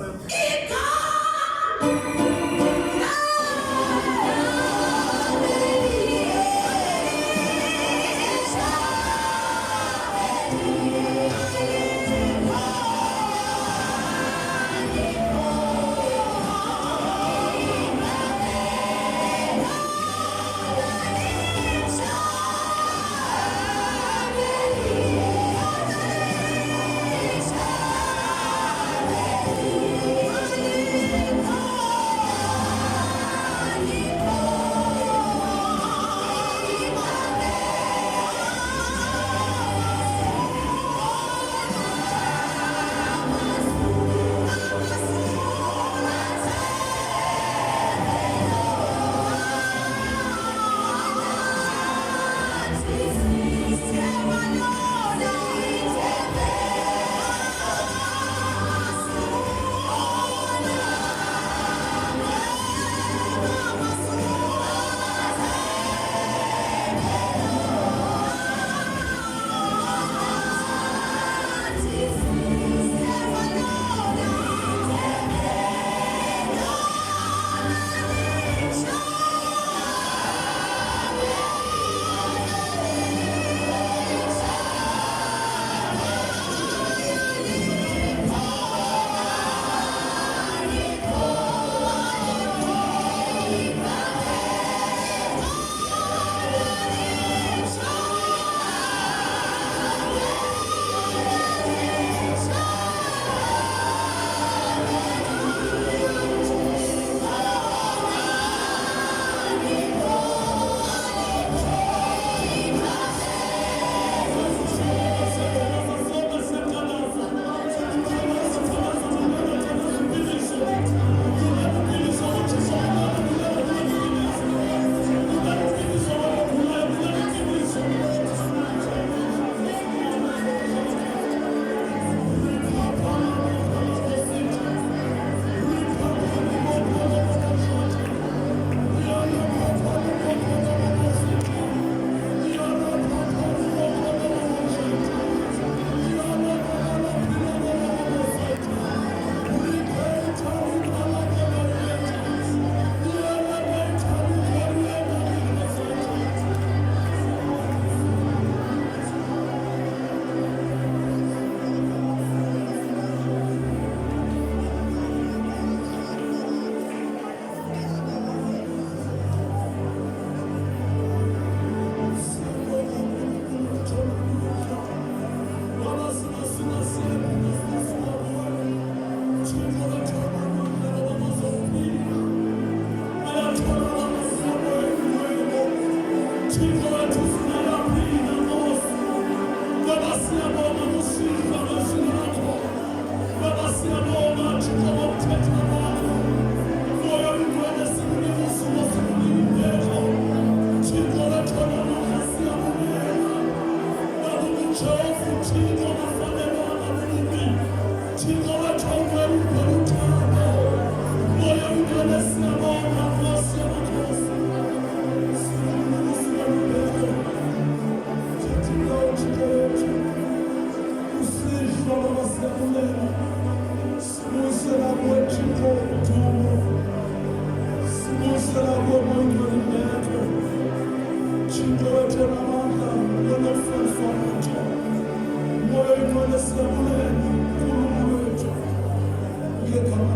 uphethe namandla unomfundisi wethu moya ingcwele siyabulela uNkulunkulu wethu ngegama